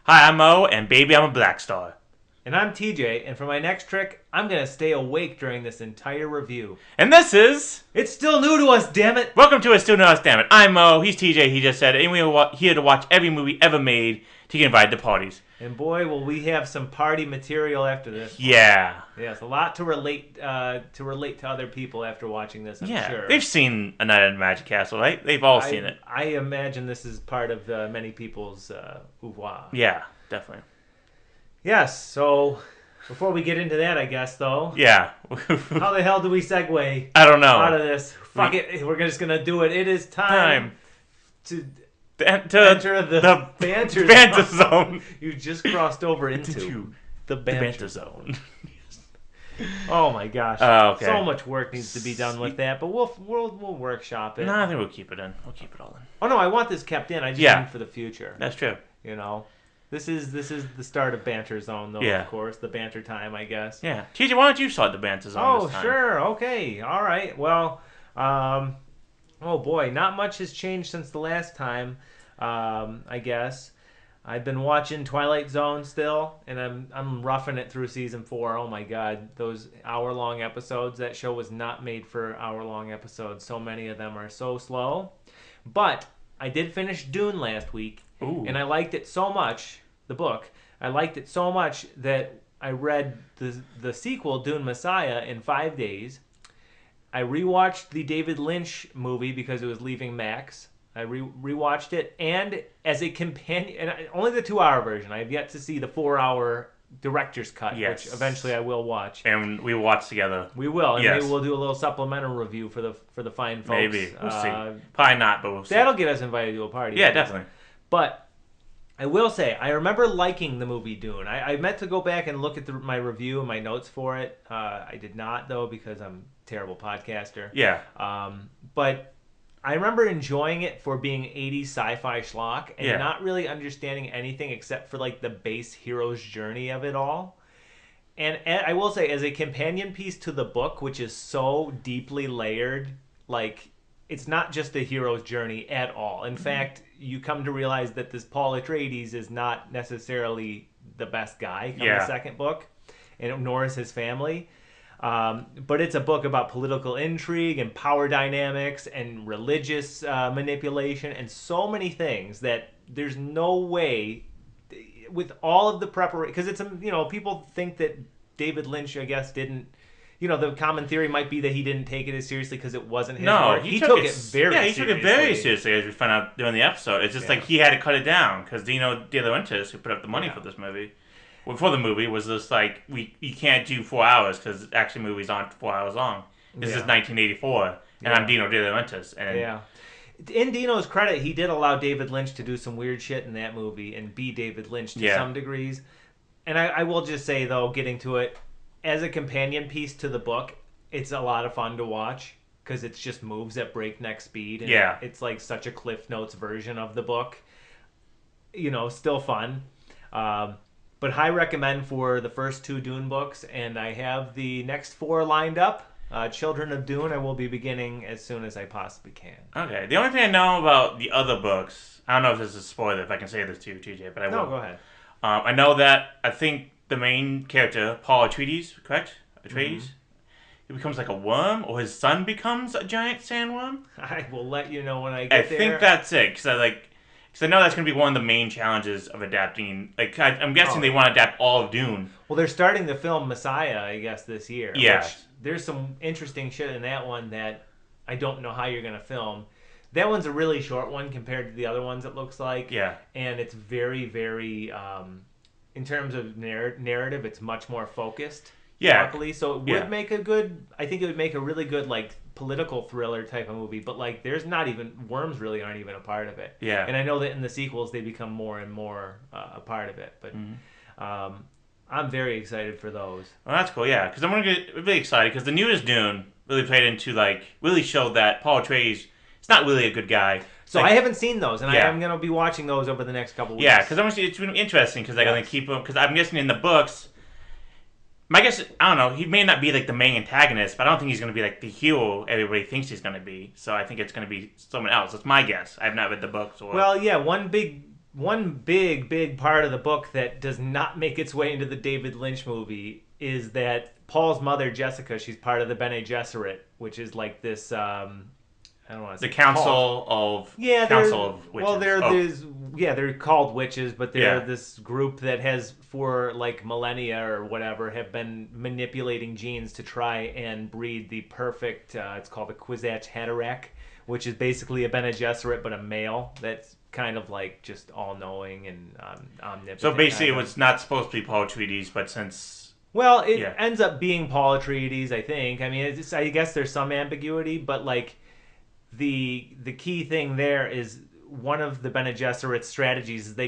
Hi, I'm Mo, and baby, I'm a Black Star. And I'm TJ, and for my next trick, I'm gonna stay awake during this entire review. And this is... It's still new to us, damn it! Welcome to A Student Us, Damn It. I'm Mo, he's TJ, he just said, and we're here to watch every movie ever made to get invited to parties. And boy, will we have some party material after this. Yeah. Yes, a lot to relate to other people after watching this, I'm sure. They've seen A Night at the Magic Castle, right? They've all seen it. I imagine this is part of many people's oeuvre. Yeah, definitely. Yes, so before we get into that, I guess, though, Yeah. how the hell do we segue I don't know. out of this? Fuck it, we're just gonna do it. It is time to enter the banter zone. You just crossed over into the banter zone. Oh my gosh! Okay. So much work needs to be done with that, but we'll workshop it. No, I think we'll keep it in. We'll keep it all in. Oh no, I want this kept in. I just mean for the future. That's true. You know, this is the start of banter zone, though. Yeah. Of course, the banter time, I guess. Yeah. TJ, why don't you start the banter zone this time? Sure. Okay. All right. Well, oh boy, not much has changed since the last time. I guess I've been watching Twilight Zone still, and I'm roughing it through season 4. Oh my god, those hour-long episodes. That show was not made for hour-long episodes. So many of them are so slow. But I did finish Dune last week, and I liked it so much. The book, I liked it so much that I read the sequel, Dune Messiah, in 5 days. I rewatched the David Lynch movie because it was leaving Max. I rewatched it, and as a companion, and only the 2-hour version. I have yet to see the 4-hour director's cut, which eventually I will watch. And we will watch together. We will, and maybe we'll do a little supplemental review for the fine folks. Maybe we'll see. Probably not, but we'll see. That'll get us invited to a party. Yeah, definitely. But I will say, I remember liking the movie Dune. I meant to go back and look at my review and my notes for it. I did not, though, because I'm a terrible podcaster. Yeah. But I remember enjoying it for being 80s sci-fi schlock and not really understanding anything except for like the base hero's journey of it all. And I will say, as a companion piece to the book, which is so deeply layered, like it's not just the hero's journey at all. In fact, you come to realize that this Paul Atreides is not necessarily the best guy from the second book, and nor is his family. But it's a book about political intrigue and power dynamics and religious manipulation and so many things that there's no way, with all of the preparation, because it's people think that David Lynch, I guess, didn't. The common theory might be that he didn't take it as seriously because it wasn't his work. He took it very seriously. Yeah, he took it very seriously, as we found out during the episode. It's just like he had to cut it down because Dino De Laurentiis, who put up the money for this movie, before the movie, was just like, you can't do 4 hours because actually movies aren't 4 hours long. This is 1984, and I'm Dino De Laurentiis. And in Dino's credit, he did allow David Lynch to do some weird shit in that movie and be David Lynch to some degrees. And I will just say, though, getting to it, as a companion piece to the book, it's a lot of fun to watch because it just moves at breakneck speed. And it's like such a Cliff Notes version of the book. Still fun. But high recommend for the first 2 Dune books, and I have the next 4 lined up. Children of Dune, I will be beginning as soon as I possibly can. Okay. The only thing I know about the other books, I don't know if this is a spoiler, if I can say this to you, TJ, but I will. No, go ahead. I know that I think the main character, Paul Atreides, correct? Atreides? He becomes like a worm, or his son becomes a giant sandworm? I will let you know when I get there. I think that's it, because I know that's going to be one of the main challenges of adapting. Like, I'm guessing they want to adapt all of Dune. Well, they're starting the film Messiah, I guess, this year. Yeah. There's some interesting shit in that one that I don't know how you're going to film. That one's a really short one compared to the other ones, it looks like. Yeah. And it's very, very, in terms of narrative, it's much more focused. Yeah. Luckily. So it would make I think it would make a really good, like, political thriller type of movie, but like there's not even worms really aren't even a part of it. Yeah. And I know that in the sequels they become more and more a part of it, but I'm very excited for those. Well, that's cool, yeah, because I'm gonna get really excited because the newest Dune really played into really showed that Paul Atreides is not really a good guy. So I haven't seen those, and I am gonna be watching those over the next couple weeks. Yeah, because it's been interesting because they're gonna keep him, because I'm guessing in the books. My guess, I don't know, he may not be like the main antagonist, but I don't think he's going to be like the hero everybody thinks he's going to be. So I think it's going to be someone else. That's my guess. I have not read the books. Well, yeah, one big one big part of the book that does not make its way into the David Lynch movie is that Paul's mother, Jessica, she's part of the Bene Gesserit, which is like this. I don't want to say the Council of Witches. Well, they're called witches, but they're this group that has for like millennia or whatever have been manipulating genes to try and breed the perfect. It's called the Kwisatz Haderach, which is basically a Bene Gesserit but a male that's kind of like just all knowing and omnipotent. So basically, it was not supposed to be Paul Atreides, but since it ends up being Paul Atreides, I think. I mean, I guess there's some ambiguity, but like. The key thing there is one of the Bene Gesserit's strategies is they're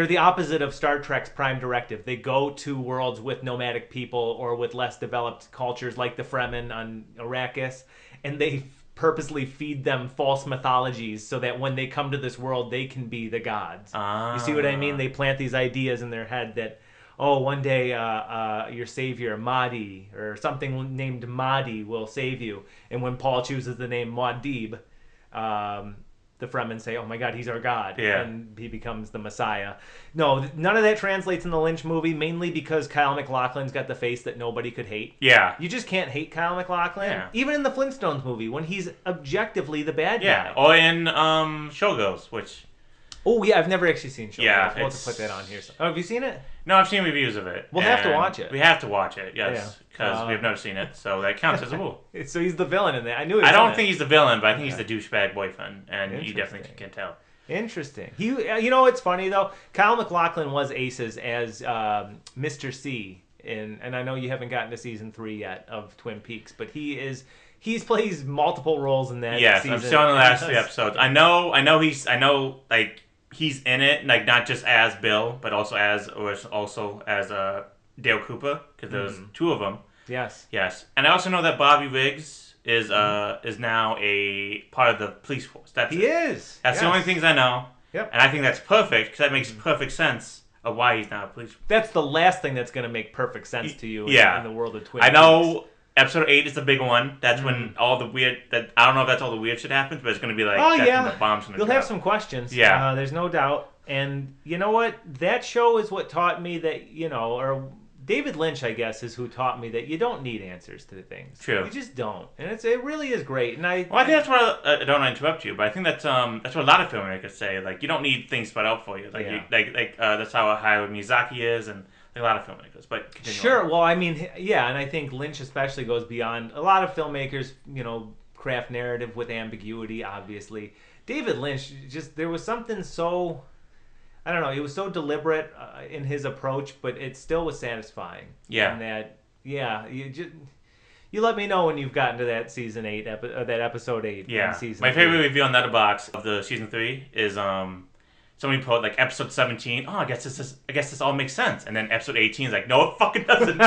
the opposite of Star Trek's Prime Directive. They go to worlds with nomadic people or with less developed cultures like the Fremen on Arrakis, and they purposely feed them false mythologies so that when they come to this world, they can be the gods. You see what I mean? They plant these ideas in their head that, oh, one day your savior, Mahdi, or something named Mahdi will save you. And when Paul chooses the name Muad'Dib, the Fremen say, oh my God, he's our God. Yeah. And he becomes the Messiah. No, none of that translates in the Lynch movie, mainly because Kyle MacLachlan's got the face that nobody could hate. Yeah. You just can't hate Kyle MacLachlan. Yeah. Even in the Flintstones movie, when he's objectively the bad guy. Yeah, or in Showgirls, which... Oh, yeah, I've never actually seen Showgirls. Yeah, we'll have to put that on here. Oh, have you seen it? No, I've seen reviews of it. We'll have to watch it. We have to watch it, yes, because we have never seen it, so that counts as a rule. So he's the villain in that. I don't think he's the villain, but I think he's the douchebag boyfriend, and you definitely can tell. Interesting. You know what's funny though? Kyle MacLachlan was Aces as Mr. C and I know you haven't gotten to season 3 yet of Twin Peaks, but he plays multiple roles in that. Yes, season. I'm still in the last 3 episodes. I know he's in it, like not just as Bill, but also as Dale Cooper, because there's 2 of them. Yes. Yes, and I also know that Bobby Riggs is now a part of the police force. That's the only things I know. Yep. And I think that's perfect because that makes perfect sense of why he's now a police force. That's the last thing that's going to make perfect sense to you in the world of Twin Peaks. I know episode 8 is the big one. That's when all the weird... I don't know if that's all the weird shit happens, but it's going to be like... the bombs You'll have some questions. Yeah. There's no doubt. And you know what? That show is what taught me that, or David Lynch, I guess, is who taught me that you don't need answers to things. True. You just don't. And it really is great. And I think that's what... I don't want to interrupt you, but I think that's what a lot of filmmakers say. Like, you don't need things spelled out for you. That's how Hayao Miyazaki is, and a lot of filmmakers. But continue sure. on. Well, I mean, yeah, and I think Lynch especially goes beyond a lot of filmmakers. Craft narrative with ambiguity. Obviously, David Lynch there was something so. I don't know. It was so deliberate in his approach, but it still was satisfying. Yeah. And that, you let me know when you've gotten to that season 8, that episode 8. Yeah. Season My 3. favorite review on Letterboxd of the season 3 is somebody put like episode 17. Oh, I guess this all makes sense. And then episode 18 is like, no, it fucking doesn't.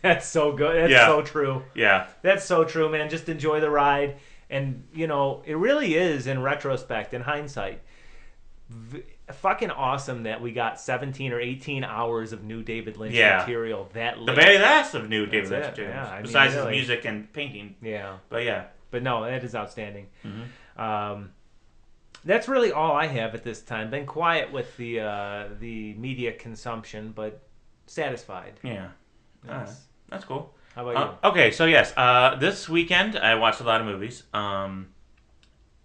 That's so good. That's so true. Yeah. That's so true, man. Just enjoy the ride. And, it really is, in retrospect, in hindsight, fucking awesome that we got 17 or 18 hours of new David Lynch material that late. The very last of new David Lynch material. Yeah, besides his music and painting. Yeah. But no, that is outstanding. Mm-hmm. That's really all I have at this time. Been quiet with the media consumption, but satisfied. Yeah. That's cool. How about you? Okay, so yes, this weekend I watched a lot of movies.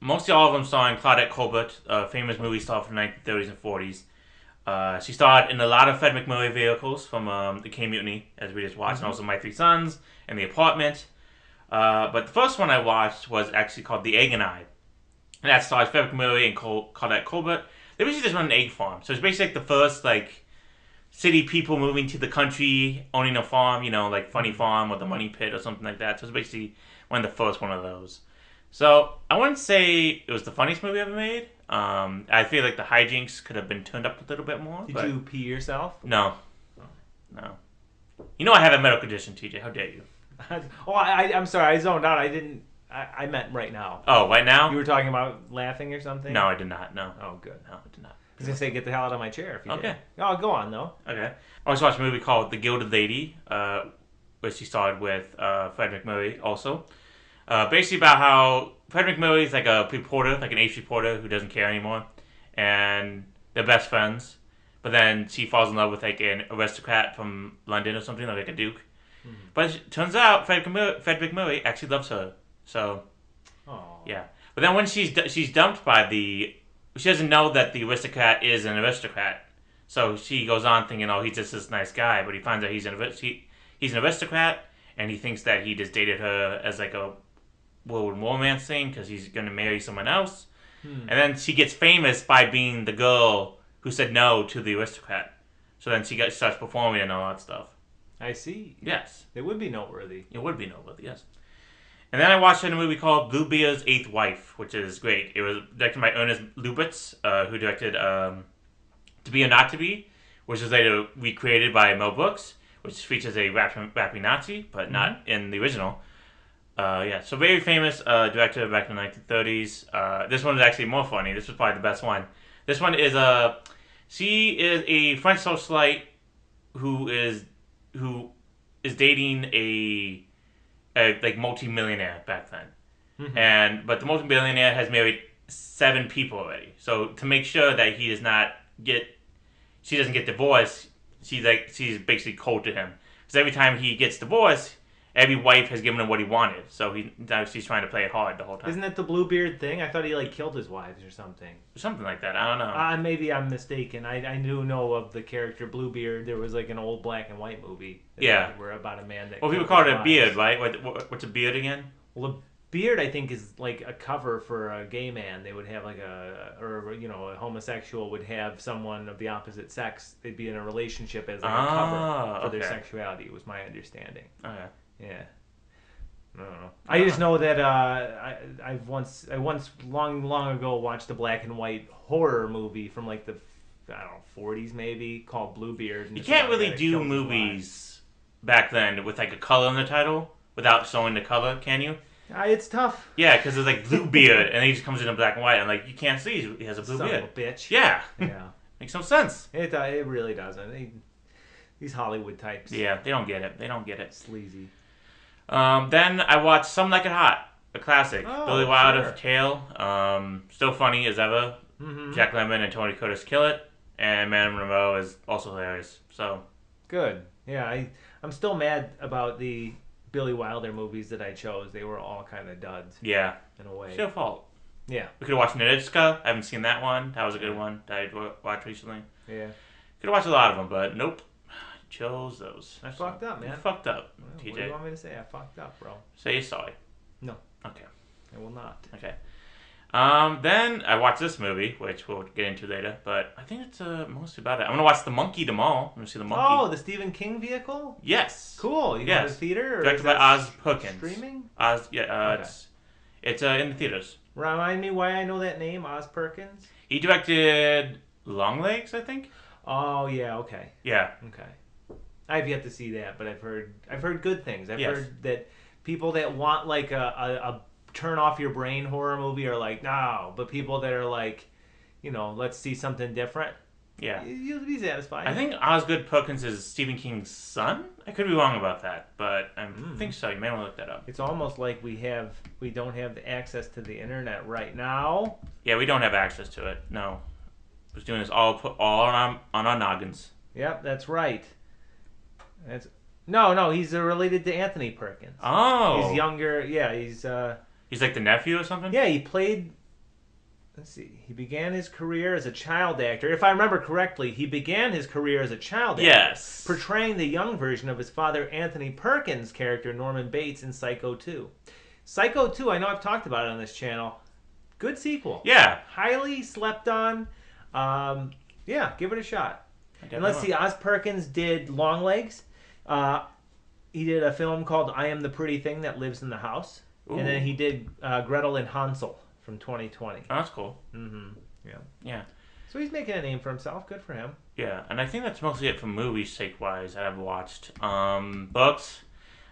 Mostly all of them starring Claudette Colbert, a famous movie star from the 1930s and 40s. She starred in a lot of Fred MacMurray vehicles from The K Mutiny, as we just watched, and also My Three Sons and The Apartment. But the first one I watched was actually called The Egg and I. And that stars Fred MacMurray and Claudette Colbert. They basically just run an egg farm. So it's basically like the first, city people moving to the country, owning a farm, like Funny Farm or The Money Pit or something like that. So it's basically one of the first one of those. So I wouldn't say it was the funniest movie ever made. I feel like the hijinks could have been turned up a little bit more. Did you pee yourself? No. I have a medical condition, TJ. How dare you? I'm sorry. I zoned out. I meant right now. Oh, right now? You were talking about laughing or something? No, I did not. No. Oh, good. No, I did not. I was going to say, get the hell out of my chair if you did. Oh, go on, though. Okay. I also watched a movie called The Gilded Lady, where she starred with Fred MacMurray also. Basically about how Fred MacMurray is like a reporter, like an ace reporter who doesn't care anymore. and they're best friends. But then she falls in love with like an aristocrat from London or something, like a duke. Mm-hmm. But it turns out Frederick Murray actually loves her. So, yeah. But then when she's dumped by she doesn't know that the aristocrat is an aristocrat. So she goes on thinking, oh, he's just this nice guy. But he finds out he's an aristocrat, and he thinks that he just dated her as like a world romance thing because he's going to marry someone else. And then she gets famous by being the girl who said no to the aristocrat. So then she starts performing and all that stuff. I see. Yes. It would be noteworthy. It would be noteworthy, yes. And then I watched a movie called Bluebeard's Eighth Wife, which is great. It was directed by Ernest Lubitz, who directed To Be or Not to Be, which was later recreated by Mel Brooks, which features a rapping Nazi, but not in the original. So very famous director back in the 1930s. This one is actually more funny. This was probably the best one. This one is she is a French socialite who is dating a like multi-millionaire back then, but the multi-millionaire has married 7 people already. So to make sure that she doesn't get divorced, she's basically cold to him. Because every time he gets divorced, every wife has given him what he wanted. So she's trying to play it hard the whole time. Isn't that the Bluebeard thing? I thought he killed his wives or something. Something like that. I don't know. Maybe I'm mistaken. I do know of the character Bluebeard. There was like an old black and white movie. Where about a man that. Well, people call it a beard, right? What's a beard again? Well, a beard I think is like a cover for a gay man. They would have like a homosexual would have someone of the opposite sex. They'd be in a relationship as like a cover for their sexuality. Was my understanding. Okay. Yeah. I don't know. I just know that I once long ago watched a black and white horror movie from like the 40s maybe called Bluebeard. And you can't really do movies back then with like a color in the title without showing the color, can you? It's tough. Yeah, because it's like Bluebeard and then he just comes in black and white and like you can't see he has a blue beard. Son of a bitch. Yeah. Yeah. Makes no sense. It really doesn't. These Hollywood types. Yeah, they don't get it. Sleazy. Then I watched Some Like It Hot, a classic. Billy Wilder tale. Still funny as ever. Mm-hmm. Jack Lemmon and Tony Curtis kill it. And Marilyn Monroe is also hilarious. So good. Yeah, I'm still mad about the Billy Wilder movies that I chose. They were all kind of duds. Yeah. In a way. It's your fault. Yeah. We could have watched Nitschka. I haven't seen that one. That was a good one that I watched recently. Yeah. Could have watched a lot of them, but nope. Chose those. I fucked up, man. You fucked up, well, TJ. What do you want me to say? I fucked up, bro. Say you're sorry. No. Okay. I will not. Okay. Then I watched this movie, which we'll get into later, but I think it's mostly about it. I'm going to watch The Monkey tomorrow. I'm going to see The Monkey. Oh, the Stephen King vehicle? Yes. Cool. You go to the theater? Or directed by Oz Perkins. Streaming? Okay. It's in the theaters. Remind me why I know that name, Oz Perkins? He directed Longlegs, I think. Oh, yeah, okay. Yeah. Okay. I've yet to see that, but I've heard good things. I've heard that people that want like a turn off your brain horror movie are like, no, but people that are like, let's see something different. Yeah. You'll be satisfied. I think Osgood Perkins is Stephen King's son. I could be wrong about that, but I think so. You may want to look that up. It's almost like we don't have the access to the internet right now. Yeah, we don't have access to it. No. We're doing this all on our noggins. Yep, that's right. No, he's related to Anthony Perkins. Oh. He's younger. Yeah, he's like the nephew or something? Yeah, he played. Let's see. He began his career as a child actor. If I remember correctly, he began his career as a child actor. Yes. Portraying the young version of his father Anthony Perkins' character Norman Bates in Psycho 2. Psycho 2, I know I've talked about it on this channel. Good sequel. Yeah. Highly slept on. Yeah, give it a shot. And let's see, Oz Perkins did Longlegs. He did a film called I Am the Pretty Thing That Lives in the House. Ooh. And then he did Gretel and Hansel from 2020. Oh, that's cool. Mm-hmm. Yeah. Yeah. So he's making a name for himself. Good for him. Yeah, and I think that's mostly it for movies sake-wise that I've watched. Books.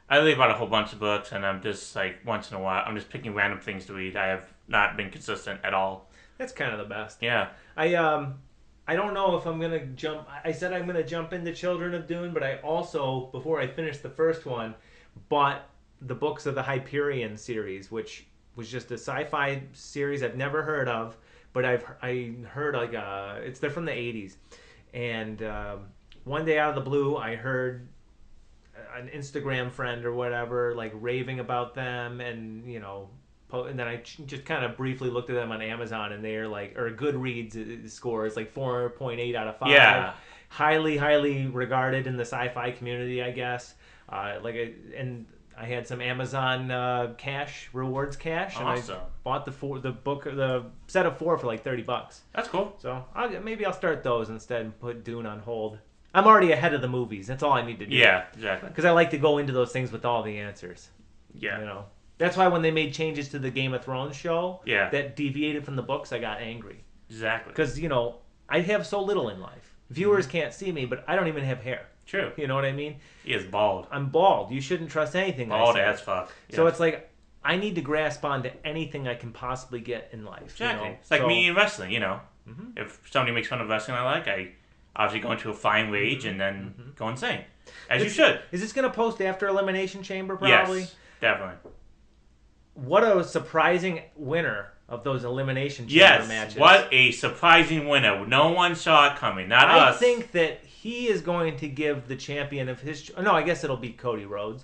I read about a whole bunch of books, and I'm just, like, once in a while, I'm just picking random things to read. I have not been consistent at all. That's kind of the best. Yeah. I don't know if I'm going to jump... I said I'm going to jump into Children of Dune, but I also, before I finished the first one, bought the books of the Hyperion series, which was just a sci-fi series I've never heard of, but I heard like they're from the 80s, and one day out of the blue I heard an Instagram friend or whatever like raving about them, and and then I just kind of briefly looked at them on Amazon, and they're like, or Goodreads score is like 4.8 out of 5. Yeah. Highly regarded in the sci-fi community, I guess. And I had some Amazon rewards cash, and Awesome. I bought the set of 4 for like $30. That's cool. So maybe I'll start those instead and put Dune on hold. I'm already ahead of the movies. That's all I need to do. Yeah, exactly. Because I like to go into those things with all the answers. Yeah. That's why when they made changes to the Game of Thrones show that deviated from the books, I got angry. Exactly. Because, I have so little in life. Viewers can't see me, but I don't even have hair. True. You know what I mean? He is bald. I'm bald. You shouldn't trust anything I say. Bald as fuck. So Yeah. it's like, I need to grasp onto anything I can possibly get in life. Exactly. It's like me in wrestling, If somebody makes fun of wrestling I like, I obviously go into a fine rage and then go insane. As you should. Is this going to post after Elimination Chamber, probably? Yes, definitely. What a surprising winner of those Elimination Chamber matches. Yes, what a surprising winner. No one saw it coming, not us. I think that he is going to give the champion of his... No, I guess it'll be Cody Rhodes.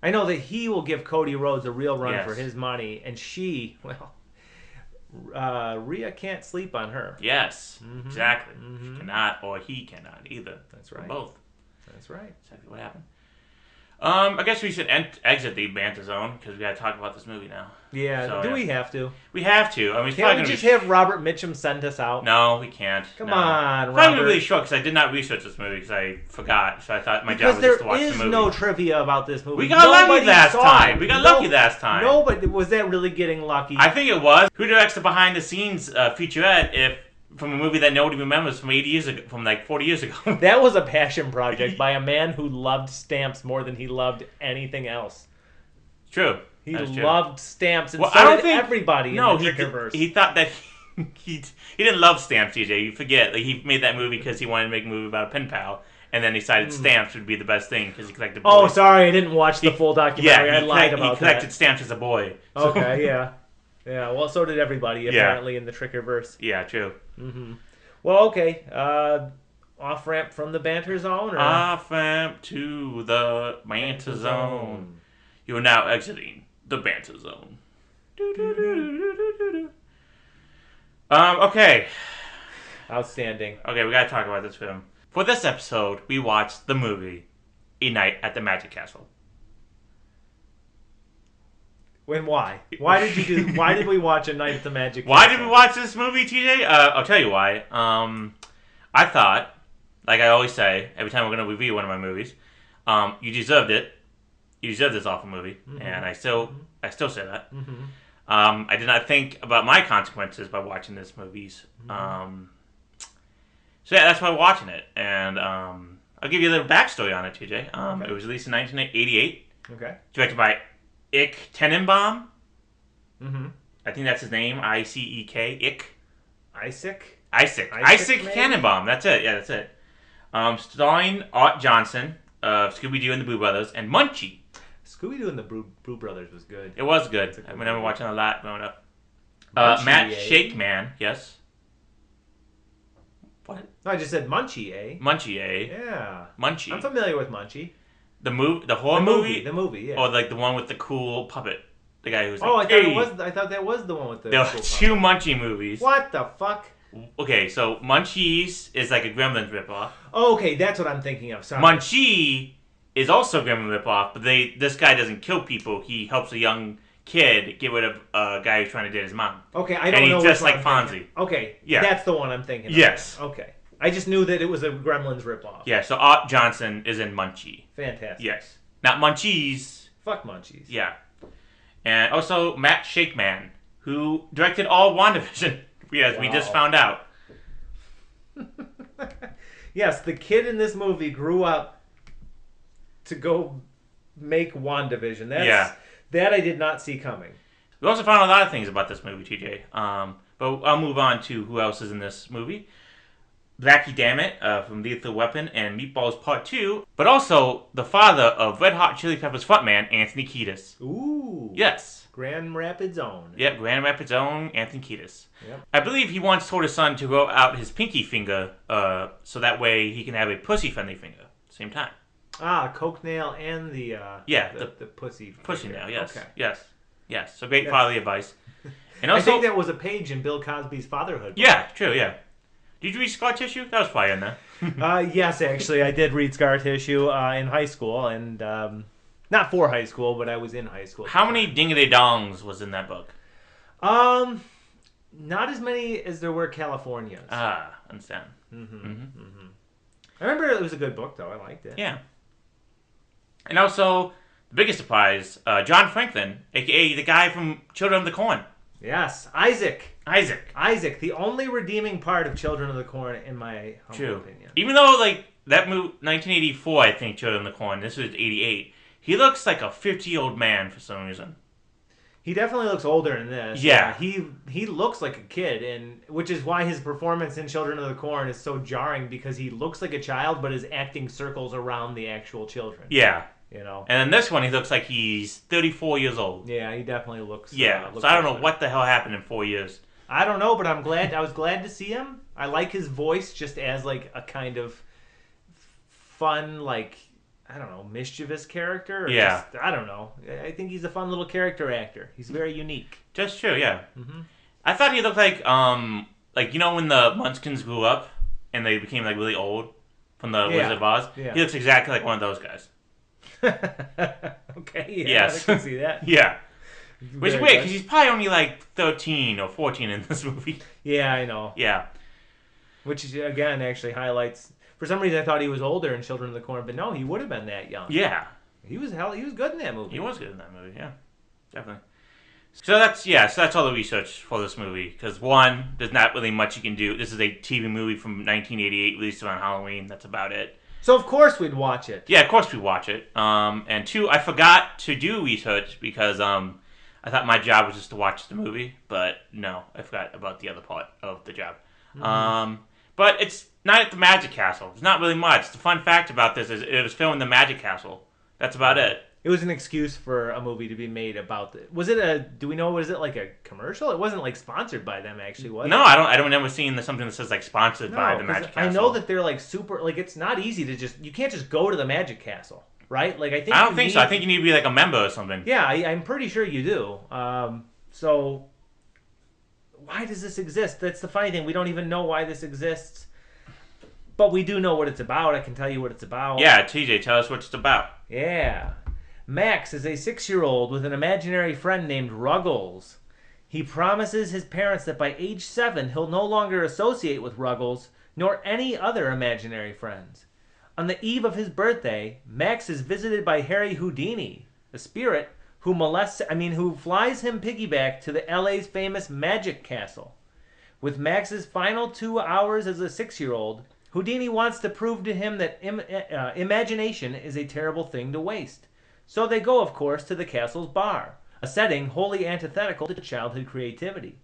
I know that he will give Cody Rhodes a real run for his money, and she, Rhea can't sleep on her. Yes, exactly. She cannot, or he cannot either. That's right. Or both. That's right. Exactly what happened. I guess we should exit the banter zone because we got to talk about this movie now. Yeah. So, do we have to? We have to. I mean, can't we just have Robert Mitchum send us out? No, we can't. Come on, Robert. Robert. I'm really short because I did not research this movie because I forgot. So I thought my job was just to watch the movie. Because there is no trivia about this movie. We got lucky last time. We got lucky last time. Nobody was that really getting lucky. I think it was. Who directs the behind the scenes featurette from a movie that nobody remembers from 80 years ago, from like 40 years ago? That was a passion project by a man who loved stamps more than he loved anything else. True. He loved stamps, and everybody in the Trickerverse. He thought that he didn't love stamps, TJ. You forget. Like, he made that movie because he wanted to make a movie about a pen pal, and then decided stamps would be the best thing because he collected boys. Oh, sorry, I didn't watch the full documentary. I lied about that. He collected stamps as a boy. So. Okay, yeah. Yeah, well, so did everybody, apparently, in the Trickerverse. Yeah, true. Mm-hmm. Well, okay. Off-ramp from the banter zone? Or? Off-ramp to the banter zone. You are now exiting the banter zone. Okay. Outstanding. Okay, we gotta talk about this film. For this episode, we watched the movie A Night at the Magic Castle. Why? Why did we watch A Night at the Magic Castle? Why did we watch this movie, TJ? I'll tell you why. I thought, like I always say, every time we're going to review one of my movies, you deserved it. You deserved this awful movie. Mm-hmm. And I still say that. Mm-hmm. I did not think about my consequences by watching this movies. Mm-hmm. So yeah, that's why I'm watching it. And I'll give you a little backstory on it, TJ. Okay. It was released in 1988. Okay. Directed by Ich Tenenbaum. Mm-hmm. I think that's his name. I-C-E-K. Isaac Tenenbaum. That's it. Yeah, that's it. Starring Art Johnson of Scooby-Doo and the Boo Brothers and Munchie. Scooby-Doo and the Boo Brothers was good. It was good. I remember watching a lot growing up. Matt Shakeman. Yes. What? No, I just said Munchie, eh? Munchie, eh? Yeah. Munchie. I'm familiar with Munchie. The horror movie? The movie, yeah. Or like the one with the cool puppet. The guy who's like, I thought that was the one with the There cool were two Munchie movies. What the fuck? Okay, so Munchies is like a Gremlins ripoff. Oh, okay, that's what I'm thinking of. Sorry. Munchie is also a Gremlin ripoff, but this guy doesn't kill people. He helps a young kid get rid of a guy who's trying to date his mom. Okay, I don't know. And he's just like Fonzie. Okay, yeah, that's the one I'm thinking of. Yes. Okay. I just knew that it was a Gremlins ripoff. Yeah, so Art Johnson is in Munchie. Fantastic. Yes. Not Munchies. Fuck Munchies. Yeah. And also Matt Shakeman, who directed all WandaVision. Yes, we just found out. Yes, the kid in this movie grew up to go make WandaVision. That I did not see coming. We also found a lot of things about this movie, TJ. But I'll move on to who else is in this movie. Blackie Dammit from Lethal Weapon and Meatballs Part 2, but also the father of Red Hot Chili Peppers frontman Anthony Kiedis. Ooh. Yes. Grand Rapids own. Yep, Grand Rapids own Anthony Kiedis. Yep. I believe he once told his son to grow out his pinky finger so that way he can have a pussy-friendly finger at the same time. Coke nail and the pussy. Pussy nail, yes. Okay. Yes. So great fatherly advice. And also, I think that was a page in Bill Cosby's Fatherhood book. Yeah, true, yeah. Did you read Scar Tissue? That was probably in there. Yes, actually, I did read Scar Tissue in high school, and not for high school, but I was in high school. How many ding-a-day-dongs was in that book? Not as many as there were Californias. Understand. I remember it was a good book, though. I liked it. Yeah. And also, the biggest surprise, John Franklin, a.k.a. the guy from Children of the Corn. Yes, Isaac, the only redeeming part of Children of the Corn, in my humble opinion. Even though, that movie, 1984, I think, Children of the Corn, this was 88, he looks like a 50-year-old man for some reason. He definitely looks older in this. Yeah. He looks like a kid, and which is why his performance in Children of the Corn is so jarring, because he looks like a child, but is acting circles around the actual children. Yeah. You know. And in this one, he looks like he's 34 years old. Yeah, he definitely looks. Yeah. So I don't know what the hell happened in 4 years. I don't know, but I'm glad. I was glad to see him. I like his voice just as a kind of fun, I don't know, mischievous character. I don't know. I think he's a fun little character actor. He's very unique. That's true. Yeah. Mm-hmm. I thought he looked like when the Munchkins grew up and they became really old from the Wizard of Oz. Yeah. He looks exactly like one of those guys. Okay, yes. I can see that. Yeah. Which is weird, because he's probably only 13 or 14 in this movie. Yeah, I know. Yeah. Which, again, actually highlights... For some reason, I thought he was older in Children of the Corn, but no, he would have been that young. Yeah. He was good in that movie. He was good in that movie, yeah. Definitely. So that's all the research for this movie, because one, there's not really much you can do. This is a TV movie from 1988, released around Halloween. That's about it. So, of course, we'd watch it. Yeah, of course we'd watch it. And two, I forgot to do research because I thought my job was just to watch the movie. But no, I forgot about the other part of the job. Mm-hmm. But it's not at the Magic Castle. There's not really much. The fun fact about this is it was filmed in the Magic Castle. That's about it. It was an excuse for a movie to be made about it. Was it do we know, was it a commercial? It wasn't sponsored by them, actually, was it? No, I don't remember seeing something that says sponsored by the Magic Castle. I know that they're super, it's not easy to you can't just go to the Magic Castle, right? I don't think so. I think you need to be a member or something. Yeah, I'm pretty sure you do. So why does this exist? That's the funny thing. We don't even know why this exists. But we do know what it's about. I can tell you what it's about. Yeah, TJ, tell us what it's about. Yeah. Max is a 6-year-old with an imaginary friend named Ruggles. He promises his parents that by age 7, he'll no longer associate with Ruggles, nor any other imaginary friends. On the eve of his birthday, Max is visited by Harry Houdini, a spirit who flies him piggyback to the LA's famous Magic Castle. With Max's final 2 hours as a 6-year-old, Houdini wants to prove to him that imagination is a terrible thing to waste. So they go, of course, to the castle's bar, a setting wholly antithetical to childhood creativity.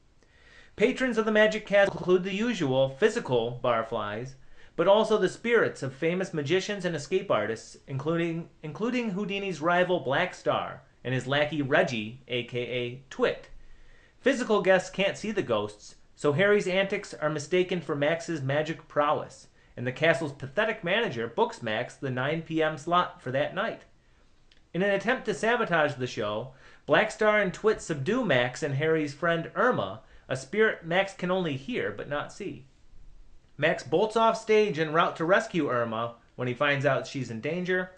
Patrons of the Magic Castle include the usual physical barflies, but also the spirits of famous magicians and escape artists, including Houdini's rival Black Star and his lackey Reggie, a.k.a. Twit. Physical guests can't see the ghosts, so Harry's antics are mistaken for Max's magic prowess, and the castle's pathetic manager books Max the 9 p.m. slot for that night. In an attempt to sabotage the show, Black Star and Twit subdue Max and Harry's friend Irma, a spirit Max can only hear but not see. Max bolts off stage en route to rescue Irma when he finds out she's in danger,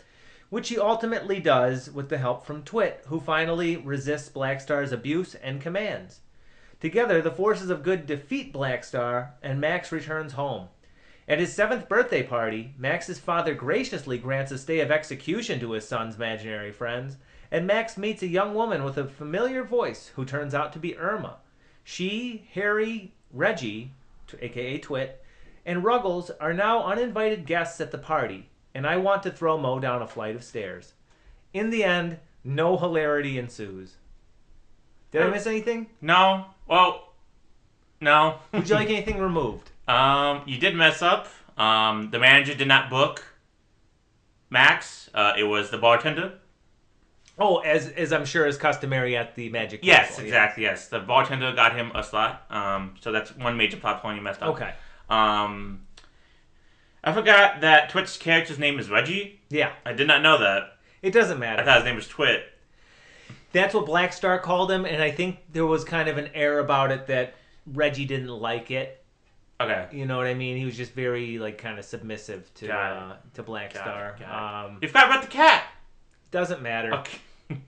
which he ultimately does with the help from Twit, who finally resists Black Star's abuse and commands. Together, the forces of good defeat Black Star, and Max returns home. At his 7th birthday party, Max's father graciously grants a stay of execution to his son's imaginary friends, and Max meets a young woman with a familiar voice who turns out to be Irma. She, Harry, Reggie, aka Twit, and Ruggles are now uninvited guests at the party, and I want to throw Mo down a flight of stairs. In the end, no hilarity ensues. Did I miss anything? No. Well, no. Would you like anything removed? You did mess up. The manager did not book Max. It was the bartender. Oh, as I'm sure is customary at the Magic Castle. Yes, exactly. Yes, the bartender got him a slot. So that's one major plot point you messed up. Okay. I forgot that Twit's character's name is Reggie. Yeah. I did not know that. It doesn't matter. I thought his name was Twit. That's what Black Star called him, and I think there was kind of an air about it that Reggie didn't like it. Okay. You know what I mean? He was just very kind of submissive to Black Star. You forgot about the cat. Doesn't matter. Okay.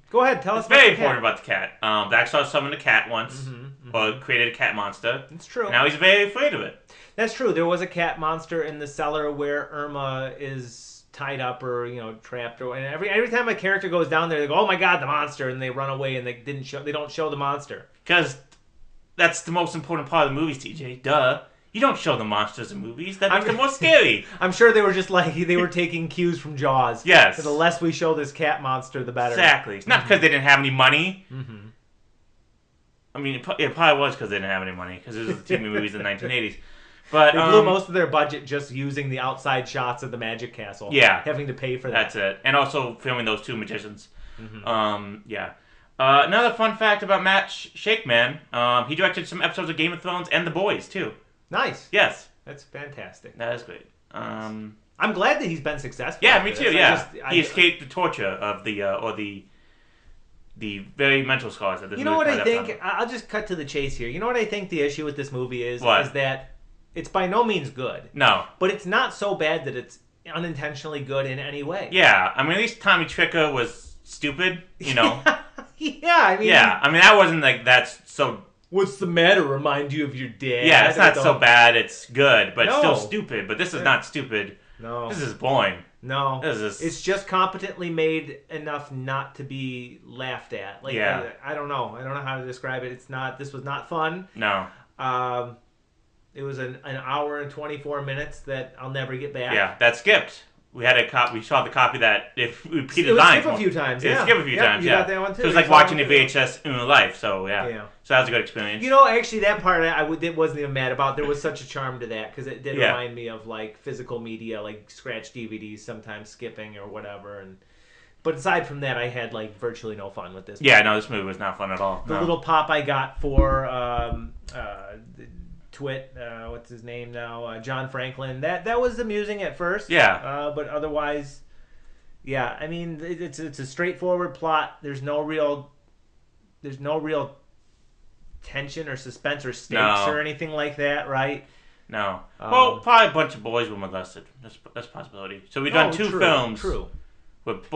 Go ahead, tell us. It's very important about the cat. Black Star summoned a cat once, or created a cat monster. It's true. Now he's very afraid of it. That's true. There was a cat monster in the cellar where Irma is tied up or trapped, and every time a character goes down there, they go, "Oh my God, the monster!" and they run away and they don't show the monster because that's the most important part of the movies. TJ, duh. You don't show the monsters in movies. That makes them more scary. I'm sure they were just they were taking cues from Jaws. Yes. So the less we show this cat monster, the better. Exactly. It's not because they didn't have any money. Mm-hmm. I mean, it probably was because they didn't have any money because it was TV movies in the 1980s. But they blew most of their budget just using the outside shots of the Magic Castle. Yeah. Having to pay for that. That's it. And also filming those two magicians. Mm-hmm. Yeah. Another fun fact about Matt Shakeman, he directed some episodes of Game of Thrones and The Boys, too. Nice. Yes. That's fantastic. That is great. I'm glad that he's been successful. Yeah, me too. Yeah, he escaped the torture of the very mental scars that this. You know what I think? I'll just cut to the chase here. You know what I think the issue with this movie is? What? Is that it's by no means good. No. But it's not so bad that it's unintentionally good in any way. Yeah, I mean at least Tommy Tricker was stupid. Yeah, I mean. Yeah, I mean that wasn't that's so. What's the matter? Remind you of your dad? Yeah, it's not so bad. It's good, but it's still No. stupid. But this is not stupid. No. This is boring. No. This is. It's just competently made enough not to be laughed at. Yeah. I don't know. I don't know how to describe it. It's not. This was not fun. No. It was an hour and 24 minutes that I'll never get back. Yeah, that skipped. We had a cop. We saw the copy that if we repeated it was lines. skip a few times. Yeah, skip a few times. You got that one too. So it was like watching a VHS in real life. So yeah. Yeah. So that was a good experience. Actually, that part it wasn't even mad about. There was such a charm to that because it did remind me of physical media, like scratch DVDs, sometimes skipping or whatever. But aside from that, I had virtually no fun with this. Yeah, no, this movie was not fun at all. The little pop I got for Twit, what's his name now? John Franklin. That was amusing at first. Yeah. But otherwise, yeah. I mean, it's a straightforward plot. There's no real tension or suspense or stakes or anything like that, right? No. Well, probably a bunch of boys were molested. That's a possibility. So we've done two films. True. With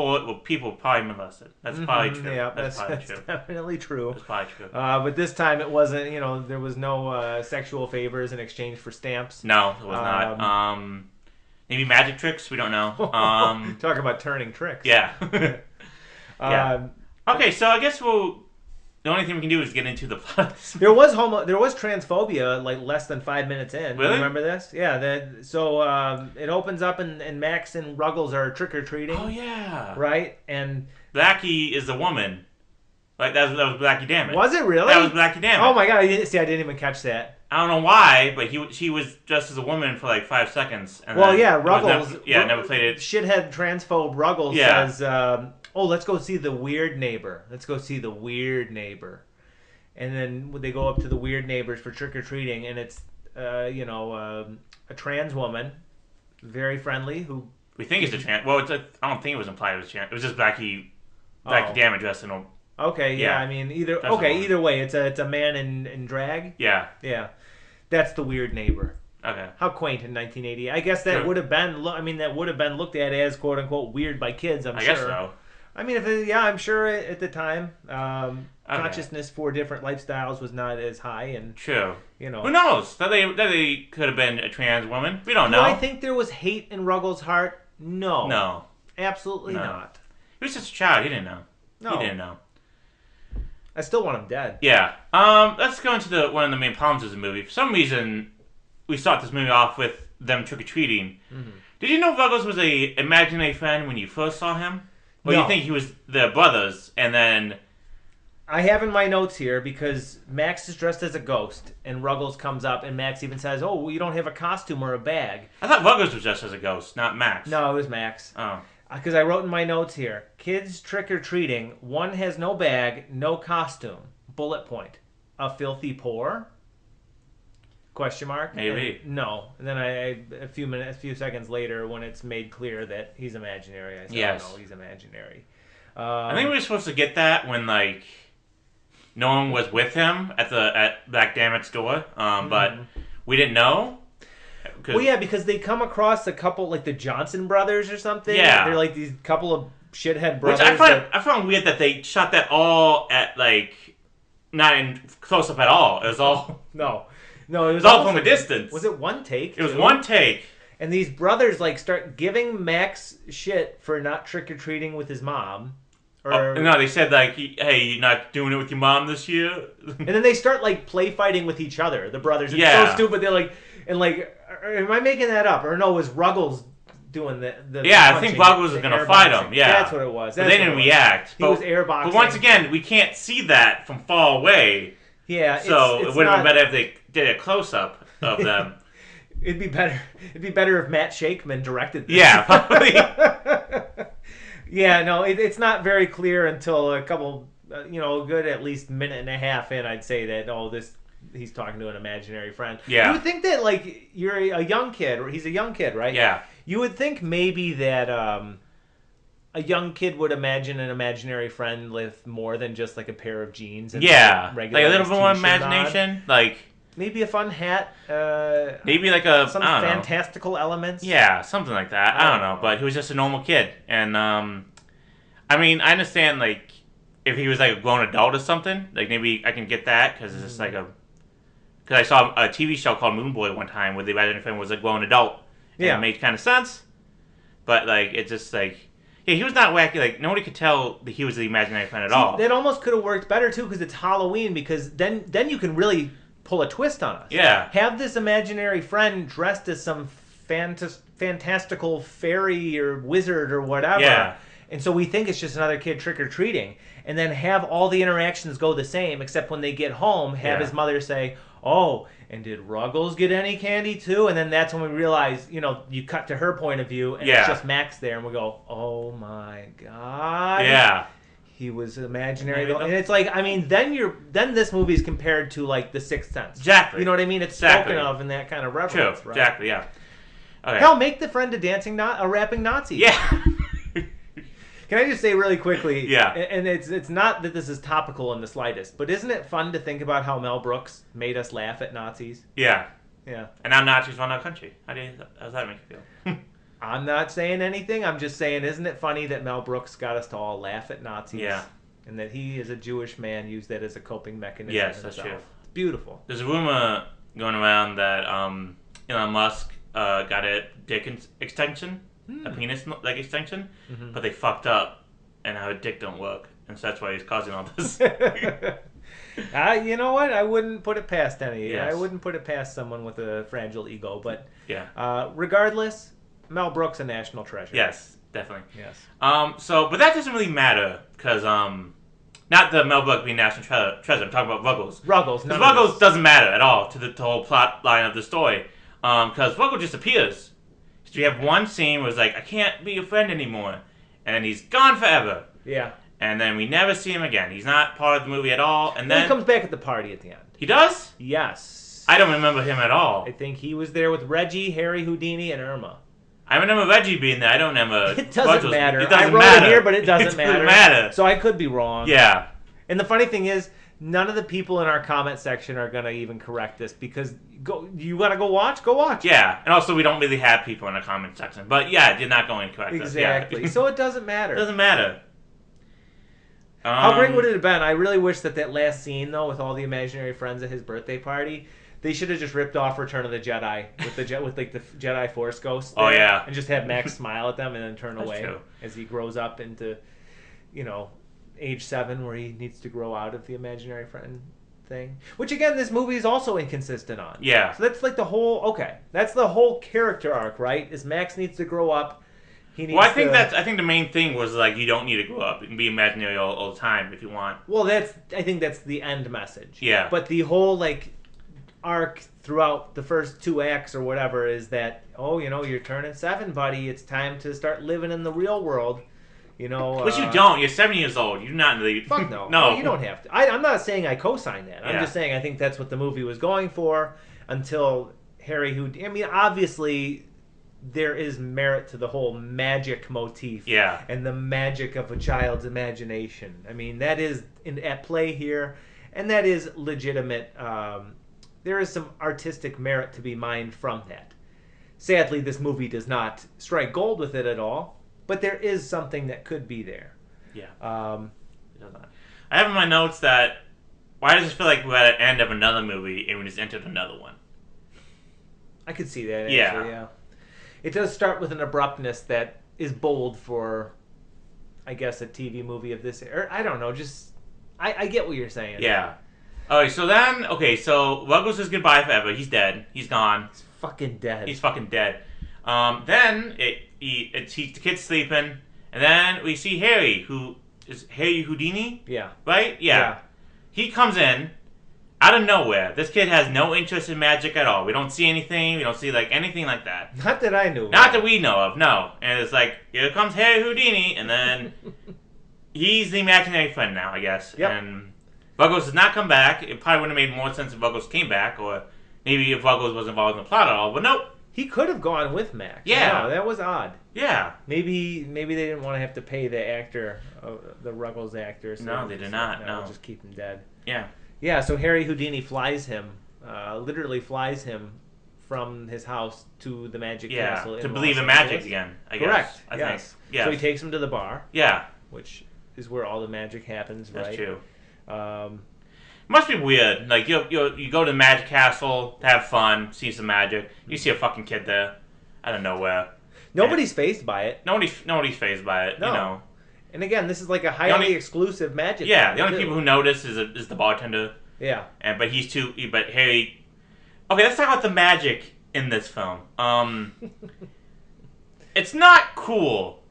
people probably molested. That's probably true. Yeah, that's probably true. Definitely true. That's probably true. But this time it wasn't. There was no sexual favors in exchange for stamps. No, it was not. Maybe magic tricks. We don't know. Talk about turning tricks. Yeah. Yeah. Okay, so I guess the only thing we can do is get into the plot. There was transphobia less than 5 minutes in. Really? Remember this? Yeah. So it opens up and Max and Ruggles are trick or treating. Oh yeah. Right, and Blackie is a woman. That was Blackie Dammit. Was it really? That was Blackie Dammit. Oh my God! I didn't even catch that. I don't know why, but she was dressed as a woman for 5 seconds. And Ruggles. Never played it. Shithead transphobe Ruggles says, "Oh, let's go see the weird neighbor. Let's go see the weird neighbor." And then they go up to the weird neighbors for trick or treating, and it's a trans woman, very friendly, who we think is a trans. Well, I don't think it was implied it was trans. It was just Blackie Dammit dressed in a. Okay, yeah. I mean, either way, it's a man in drag. Yeah. Yeah. That's the weird neighbor. Okay. How quaint in 1980. I guess that would have been. That would have been looked at as "quote unquote" weird by kids. I guess so. I mean, I'm sure at the time, consciousness for different lifestyles was not as high, and true. Who knows? That they could have been a trans woman. We don't know. Do I think there was hate in Ruggles' heart? No. No. Absolutely not. He was just a child. He didn't know. No. He didn't know. I still want him dead. Yeah. Let's go into one of the main problems of the movie. For some reason, we start this movie off with them trick-or-treating. Mm-hmm. Did you know Ruggles was a imaginary friend when you first saw him? Or No. you think he was their brothers, and then I have in my notes here because Max is dressed as a ghost, and Ruggles comes up, and Max even says, "Oh, well, you don't have a costume or a bag." I thought Ruggles was dressed as a ghost, not Max. No, it was Max. Oh. Because I wrote in my notes here, kids trick-or-treating, one has no bag, no costume. Bullet point. A filthy poor? Question mark? Maybe. And no. And then a few seconds later, when it's made clear that he's imaginary, I said, yes. "Oh no, he's imaginary." I think we were supposed to get that when like no one was with him at Black Dammit's door, but we didn't know. Well, yeah, because they come across a couple, like the Johnson brothers or something. Yeah, they're like these couple of shithead brothers. Which I found weird that they shot that all at like not in close up at all. It was all no, it was all from a distance. Was it one take? It was one take. And these brothers like start giving Max shit for not trick or treating with his mom. No, they said like, "Hey, you're not doing it with your mom this year." And then they start like play fighting with each other. The brothers. It's so stupid. They're like, and like, am I making that up? Or no, was Ruggles doing the yeah, I think Ruggles was gonna fight him. Yeah, that's what it was. But they didn't react. He was airboxing. But once again, we can't see that from far away. Yeah. So it would have been better if they did a close up of them. It'd be better if Matt Shakeman directed this. Yeah, probably. Yeah, no, it's not very clear until a couple, good at least minute and a half in. I'd say that he's talking to an imaginary friend. Yeah, you would think that like you're a young kid, or he's a young kid, right? Yeah, you would think maybe that a young kid would imagine an imaginary friend with more than just like a pair of jeans. And like a little bit more imagination, on. like. Maybe a fun hat. Maybe like some fantastical elements. Yeah, something like that. I don't know, but he was just a normal kid, and I mean, I understand like if he was like a grown adult or something, like maybe I can get that because it's just like because I saw a TV show called Moon Boy one time where the imaginary friend was a grown adult. And it made kind of sense, but like it's just like. Yeah, he was not wacky. Like nobody could tell that he was the imaginary friend at all. That almost could have worked better too because it's Halloween. Because then you can really pull a twist on us. Yeah. Have this imaginary friend dressed as some fantastical fairy or wizard or whatever. Yeah. And so we think it's just another kid trick-or-treating. And then have all the interactions go the same, except when they get home, have his mother say, "Oh, and did Ruggles get any candy too?" And then that's when we realize, you cut to her point of view, and it's just Max there, and we go, "Oh my God." Yeah. He was imaginary, and it's like, I mean, then this movie is compared to like The Sixth Sense. Exactly. You know what I mean? It's spoken of in that kind of reference. True. Right? Exactly. Yeah. Okay. Hell, make the friend a rapping Nazi. Yeah. Can I just say really quickly? Yeah. And it's not that this is topical in the slightest, but isn't it fun to think about how Mel Brooks made us laugh at Nazis? Yeah. Yeah. And now Nazis run our country. How does that make you feel? I'm not saying anything. I'm just saying, isn't it funny that Mel Brooks got us to all laugh at Nazis? Yeah. And that he, as a Jewish man, used that as a coping mechanism. Yes, that's true. It's beautiful. There's a rumor going around that Elon Musk got a dick extension, a penis like extension, but they fucked up, and how a dick don't work, and so that's why he's causing all this. You know what? I wouldn't put it past any. Yes. I wouldn't put it past someone with a fragile ego. But yeah. Regardless, Mel Brooks a national treasure. Yes, definitely. Yes. But that doesn't really matter because not the Mel Brooks being national treasure. I'm talking about Ruggles. Ruggles. Because Ruggles doesn't matter at all to the whole plot line of the story. Because Ruggles just appears. So you have one scene where it's like, I can't be your friend anymore, and then he's gone forever. Yeah. And then we never see him again. He's not part of the movie at all. And then he comes back at the party at the end. He does? Yes. I don't remember him at all. I think he was there with Reggie, Harry Houdini, and Irma. I remember Reggie being there. I don't remember. It doesn't matter. It doesn't I wrote matter. it here, but it doesn't matter. matter. So I could be wrong. Yeah. And the funny thing is, none of the people in our comment section are going to even correct this because you got to go watch? Go watch. Yeah. And also, we don't really have people in the comment section. But yeah, you're not going to correct us. Exactly. Yeah. So it doesn't matter. It doesn't matter. How great would it have been? I really wish that last scene, though, with all the imaginary friends at his birthday party, they should have just ripped off Return of the Jedi with the Jedi Force Ghost. Oh yeah, and just have Max smile at them and then turn That's away true. as he grows up into, age 7, where he needs to grow out of the imaginary friend thing. Which again, this movie is also inconsistent on. Yeah. So that's like that's the whole character arc, right? Is Max needs to grow up. he needs. Well, I think the main thing was like you don't need to grow up. You can be imaginary all the time if you want. Well, I think that's the end message. Yeah. But the whole like arc throughout the first 2 acts or whatever is that you're turning 7, buddy. It's time to start living in the real world. But you don't. You're 7 years old. You're not really. Fuck no. No, you don't have to. I'm not saying I co-sign that. I'm Yeah. just saying I think that's what the movie was going for until Harry Houdini. I mean, obviously, there is merit to the whole magic motif. Yeah. And the magic of a child's imagination. I mean, that is at play here, and that is legitimate. There is some artistic merit to be mined from that. Sadly, this movie does not strike gold with it at all, but there is something that could be there. Yeah. I have in my notes that why does it feel like we're at the end of another movie and we just entered another one? I could see that, actually, Yeah. yeah. It does start with an abruptness that is bold for, I guess, a TV movie of this... Or, I don't know, just... I get what you're saying. Yeah. Alright, so Ruggles says goodbye forever. He's dead. He's gone. He's fucking dead. He's fucking dead. Then the kid's sleeping, and then we see Harry, who is Harry Houdini. Yeah. Right? Yeah. He comes in out of nowhere. This kid has no interest in magic at all. We don't see anything. We don't see like anything like that. Not that I knew. Not that we know of. No. And it's like here comes Harry Houdini, and then he's the imaginary friend now, I guess. Yep. And Ruggles does not come back. It probably would have made more sense if Ruggles came back, or maybe if Ruggles was involved in the plot at all. But nope. He could have gone with Max. Yeah. No, that was odd. Yeah. Maybe they didn't want to have to pay the actor, the Ruggles actor. So No, they did not. No. We'll just keep him dead. Yeah. Yeah, so Harry Houdini flies him, literally flies him from his house to the magic castle. To in believe Los in magic Angeles. again, I guess. Correct. I yes. think. Yes. So he takes him to the bar. Yeah. Which is where all the magic happens, That's right? true. Must be weird. Like you go to the magic castle to have fun, see some magic. You see a fucking kid there, out of nowhere. Nobody's fazed by it. Nobody's fazed by it. No. You know. And again, this is like a highly exclusive magic. Yeah. thing, The only too. people who notice is the bartender. Yeah. But Harry. Okay, let's talk about the magic in this film. It's not cool.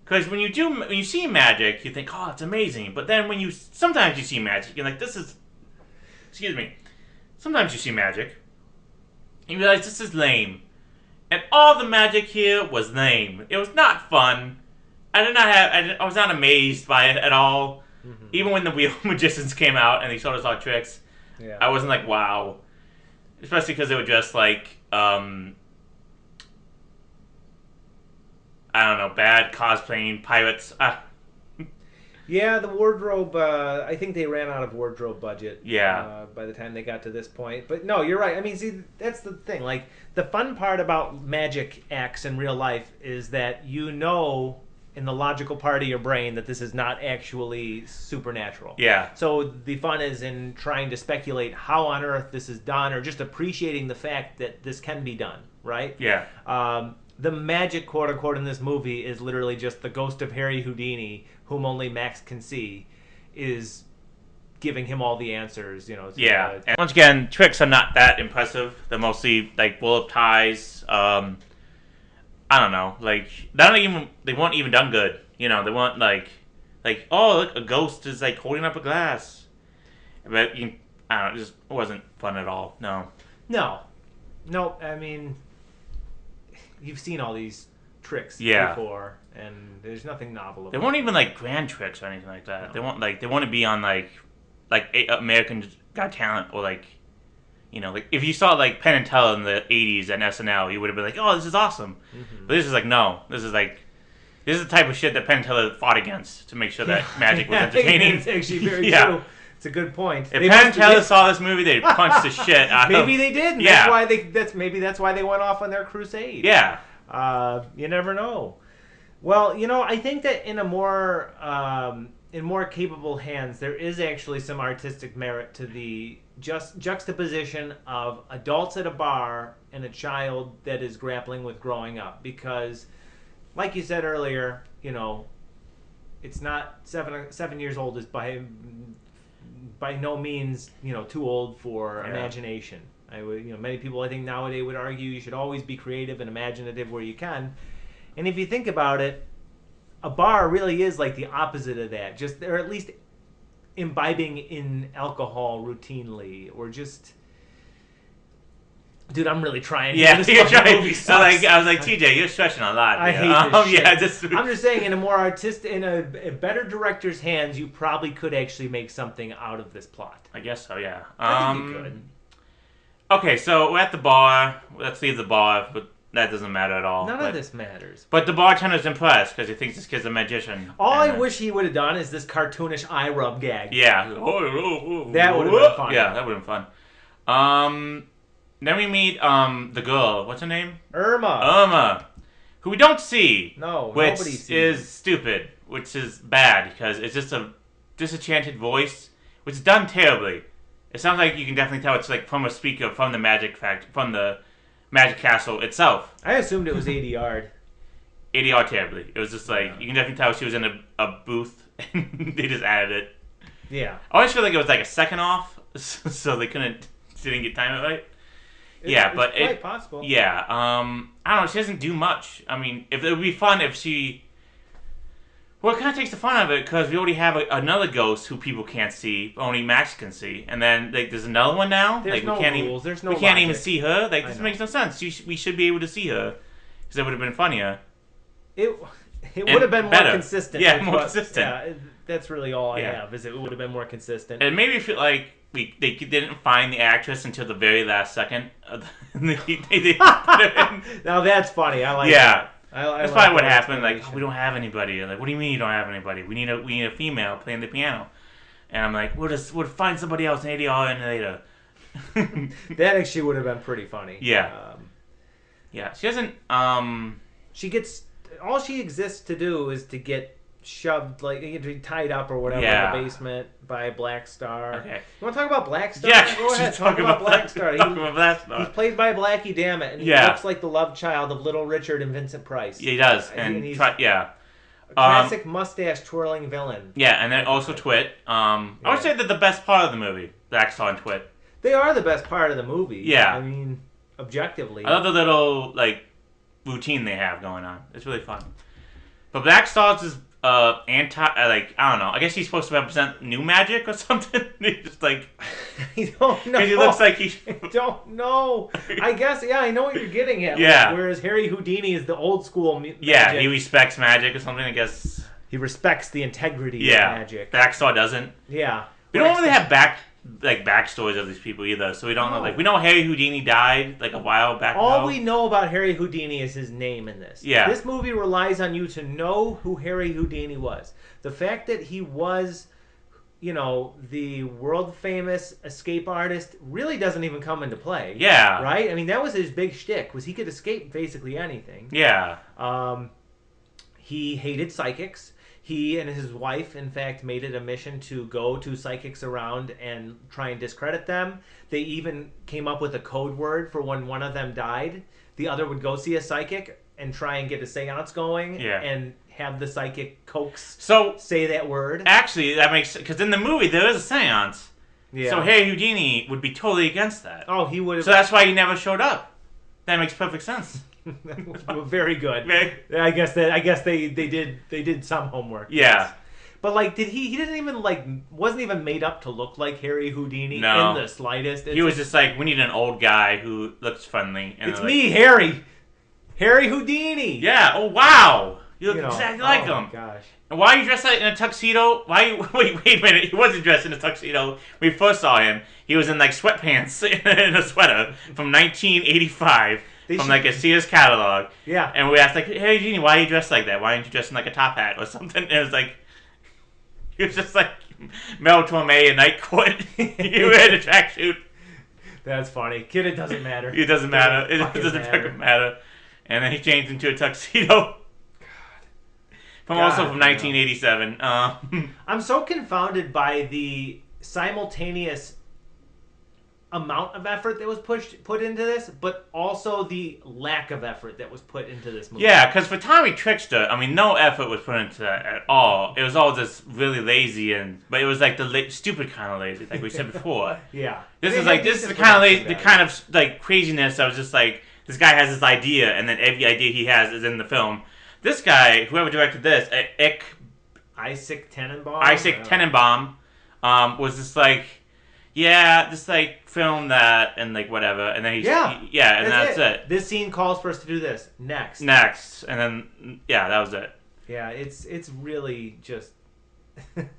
Because when you see magic, you think, oh, it's amazing. But then sometimes you see magic, you're like, this is, excuse me. Sometimes you see magic, and you realize this is lame. And all the magic here was lame. It was not fun. I was not amazed by it at all. Mm-hmm. Even when the Wheel Magicians came out and they showed us our tricks, I wasn't like, wow. Especially because they were just like, I don't know, bad cosplaying pirates. Yeah, the wardrobe, I think they ran out of wardrobe budget. Yeah. By the time they got to this point. But no, you're right. I mean, see, that's the thing. Like, the fun part about magic acts in real life is that you know in the logical part of your brain that this is not actually supernatural. Yeah. So the fun is in trying to speculate how on earth this is done, or just appreciating the fact that this can be done, right? Yeah. The magic, quote unquote, in this movie is literally just the ghost of Harry Houdini, whom only Max can see, is giving him all the answers, you know. Yeah. And once again, tricks are not that impressive. They're mostly like bullet ties. I don't know. Like they weren't even done good. You know, they weren't like oh look, a ghost is like holding up a glass. But I don't know. It just wasn't fun at all. No. No. I mean, you've seen all these tricks before, and there's nothing novel about They weren't even like grand tricks or anything like that. No. They want to be on like American Got Talent, or like, you know, like if you saw like Penn and Teller in the 80s and SNL, you would have been like, oh, this is awesome. Mm-hmm. But this is like, no, this is the type of shit that Penn and Teller fought against to make sure that magic was entertaining. It's actually very true. It's a good point. If Penn and Teller saw this movie, they'd punch the shit out of Maybe they did. And that's why they went off on their crusade. Yeah. You never know. Well, you know, I think that in more capable hands, there is actually some artistic merit to the juxtaposition of adults at a bar and a child that is grappling with growing up. Because, like you said earlier, you know, it's not 7 years old is by no means, you know, too old for imagination. Many people I think nowadays would argue you should always be creative and imaginative where you can. And if you think about it, a bar really is like the opposite of that. Just or at least imbibing in alcohol routinely, or just. Dude, I'm really trying. Yeah, you're trying. Movie I was like, TJ, you're stretching a lot. I hate this shit. Yeah, I'm just saying, in a more in a better director's hands, you probably could actually make something out of this plot. I guess so. Yeah. I think you could. Okay, so we're at the bar. Let's leave the bar, but that doesn't matter at all. None of this matters. But the bartender's impressed because he thinks this kid's a magician. All I wish he would have done is this cartoonish eye rub gag. Yeah. That would have been fun. Yeah, that would have been fun. Then we meet the girl. What's her name? Irma. Who we don't see. No, which nobody sees. Is stupid, which is bad because it's just a disenchanted voice, which is done terribly. It sounds like you can definitely tell it's like from a speaker from the Magic Castle itself. I assumed it was ADR. ADR terribly. It was just like you can definitely tell she was in a booth and they just added it. Yeah. I always feel like it was like a second off, so they didn't get time it right. It's quite possible. Yeah. I don't know. She doesn't do much. I mean, if it would be fun if she. Well, it kind of takes the fun out of it because we already have another ghost who people can't see, only Max can see, and then there's another one now. There's like, no we can't rules. Even, there's no. We can't logic. even see her. Like this makes no sense. We should be able to see her because that would have been funnier. It would have been better. more consistent. Yeah, more consistent. Yeah, that's really all I have. Is it would have been more consistent. And maybe feel like they didn't find the actress until the very last second. They now that's funny. I like. Yeah. That. That's probably what happened. Like, we don't have anybody. Like, what do you mean you don't have anybody? We need a female playing the piano. And I'm like, we'll find somebody else and ADR in later. That actually would have been pretty funny. Yeah. Yeah. She doesn't. She gets all she exists to do is to get shoved, like tied up or whatever in the basement by Black Star. Okay. You want to talk about Black Star? Yeah, go ahead. talk about Black Star. Talk about Black Star. He's played by Blackie Dammit, and he looks like the love child of Little Richard and Vincent Price. Yeah, he does, and he's yeah. A classic mustache twirling villain. Yeah, and then also Twit. I would say that the best part of the movie, Black Star and Twit. They are the best part of the movie. Yeah. I mean, objectively. I love the little routine they have going on. It's really fun. But Black Star's is I don't know. I guess he's supposed to represent new magic or something. He's just like I don't know. Because he looks like he. I don't know. I guess I know what you're getting at. Yeah. Whereas Harry Houdini is the old school magic. Yeah, he respects magic or something. I guess he respects the integrity of magic. Black Star doesn't. Yeah. We don't really have backstories of these people either, so we don't know. Like, we know Harry Houdini died a while back. All we know about Harry Houdini is his name in this. Yeah. This movie relies on you to know who Harry Houdini was. The fact that he was, the world famous escape artist really doesn't even come into play. Yeah. Right? I mean, that was his big shtick, was he could escape basically anything. Yeah. He hated psychics. He and his wife, in fact, made it a mission to go to psychics around and try and discredit them. They even came up with a code word for when one of them died. The other would go see a psychic and try and get a seance going and have the psychic say that word. Actually, that makes... Because in the movie, there is a seance. Yeah. So Harry Houdini would be totally against that. Oh, he would have... So that's why he never showed up. That makes perfect sense. Very good. I guess they did some homework. Yeah. Yes. But he didn't even wasn't even made up to look like Harry Houdini in the slightest. He was just like, we need an old guy who looks friendly. And it's me, Harry Houdini. Yeah. Oh wow. You look exactly like him. Oh my gosh. And why are you dressed in a tuxedo? Wait a minute. He wasn't dressed in a tuxedo. When we first saw him, he was in sweatpants and a sweater from 1985. From a Sears catalog. Yeah. And we asked, hey, Jeannie, why are you dressed like that? Why aren't you dressed in a top hat or something? And it was he was just Mel Torme in Night Court. You had a tracksuit. That's funny. Kid, it doesn't matter. It doesn't matter. It doesn't matter. And then he changed into a tuxedo. From 1987. I'm so confounded by the simultaneous amount of effort that was put into this, but also the lack of effort that was put into this movie. Yeah, because for Tommy Trickster, no effort was put into that at all. It was all just really lazy, but it was the stupid kind of lazy, like we said before. Yeah. This is the kind of lazy, the kind of craziness. I was just this guy has this idea, and then every idea he has is in the film. This guy, whoever directed this, Isaac Tenenbaum, was just like, this like film that and like whatever, and then that's it. This scene calls for us to do this next, and then that was it. Yeah, it's really just.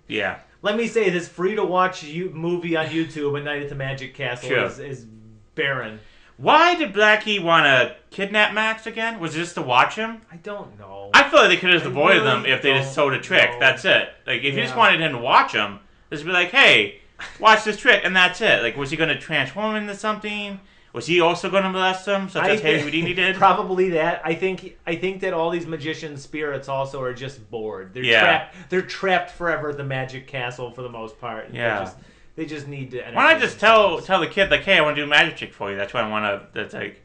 Yeah. Let me say this free to watch movie on YouTube, A Night at the Magic Castle, is barren. Why did Blackie want to kidnap Max again? Was it just to watch him? I don't know. I feel like they could have avoided them if they just sold a trick. know. That's it. Like, if you just wanted him to watch him, just be like, hey, watch this trick, and that's it. Like, was he going to transform into something? Was he also going to molest him, such as Harry Houdini did? Probably that. I think that all these magician spirits also are just bored. They're trapped forever at the Magic Castle for the most part. Yeah. They just need to. Why not just tell the kid, like, hey, I want to do a magic trick for you. That's what I want to. That's like,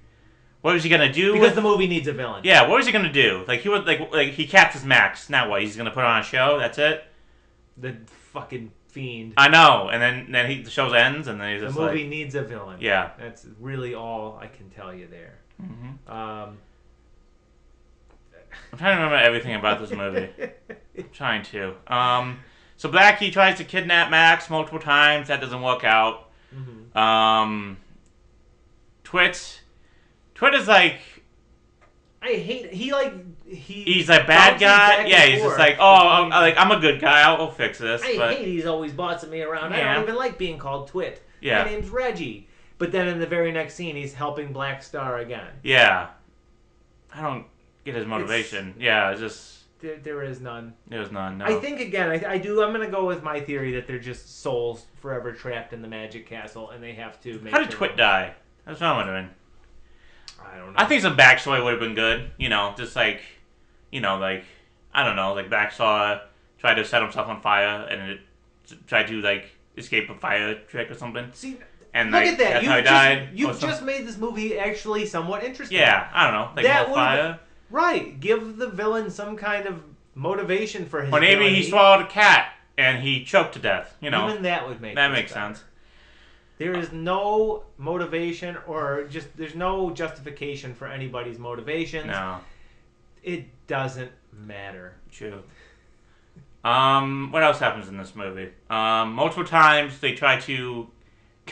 what was he gonna do? Because the movie needs a villain. Yeah, what was he gonna do? Like, he would like he captures Max. Now what? He's gonna put on a show. That's it. The fucking fiend. I know. And then the show ends, and then he's just the movie needs a villain. Yeah, that's really all I can tell you there. Mm-hmm. I'm trying to remember everything about this movie. I'm trying to. So Blackie tries to kidnap Max multiple times. That doesn't work out. Mm-hmm. Twit is like... I hate... He's a bad guy. Yeah, he's just like, I'm a good guy. I'll fix this. I hate he's always bossing me around. Yeah. I don't even like being called Twit. Yeah. My name's Reggie. But then in the very next scene, he's helping Black Star again. Yeah. I don't get his motivation. It's just... There is none. There's none, no. I think, again, I'm going to go with my theory that they're just souls forever trapped in the Magic Castle, and they have to make... How did Twit die? That's what I'm wondering. I don't know. I think some backstory would have been good. Just like... I don't know, like Backsaw tried to set himself on fire, and tried to, like, escape a fire trick or something. See... And look at that! That's how he died. You've just made this movie actually somewhat interesting. Yeah, I don't know. Like more fire. Right. Give the villain some kind of motivation for his... Or maybe he swallowed a cat and he choked to death. Even that would make that makes sense. There is no motivation or there's no justification for anybody's motivations. No. It doesn't matter. True. What else happens in this movie? Multiple times they try to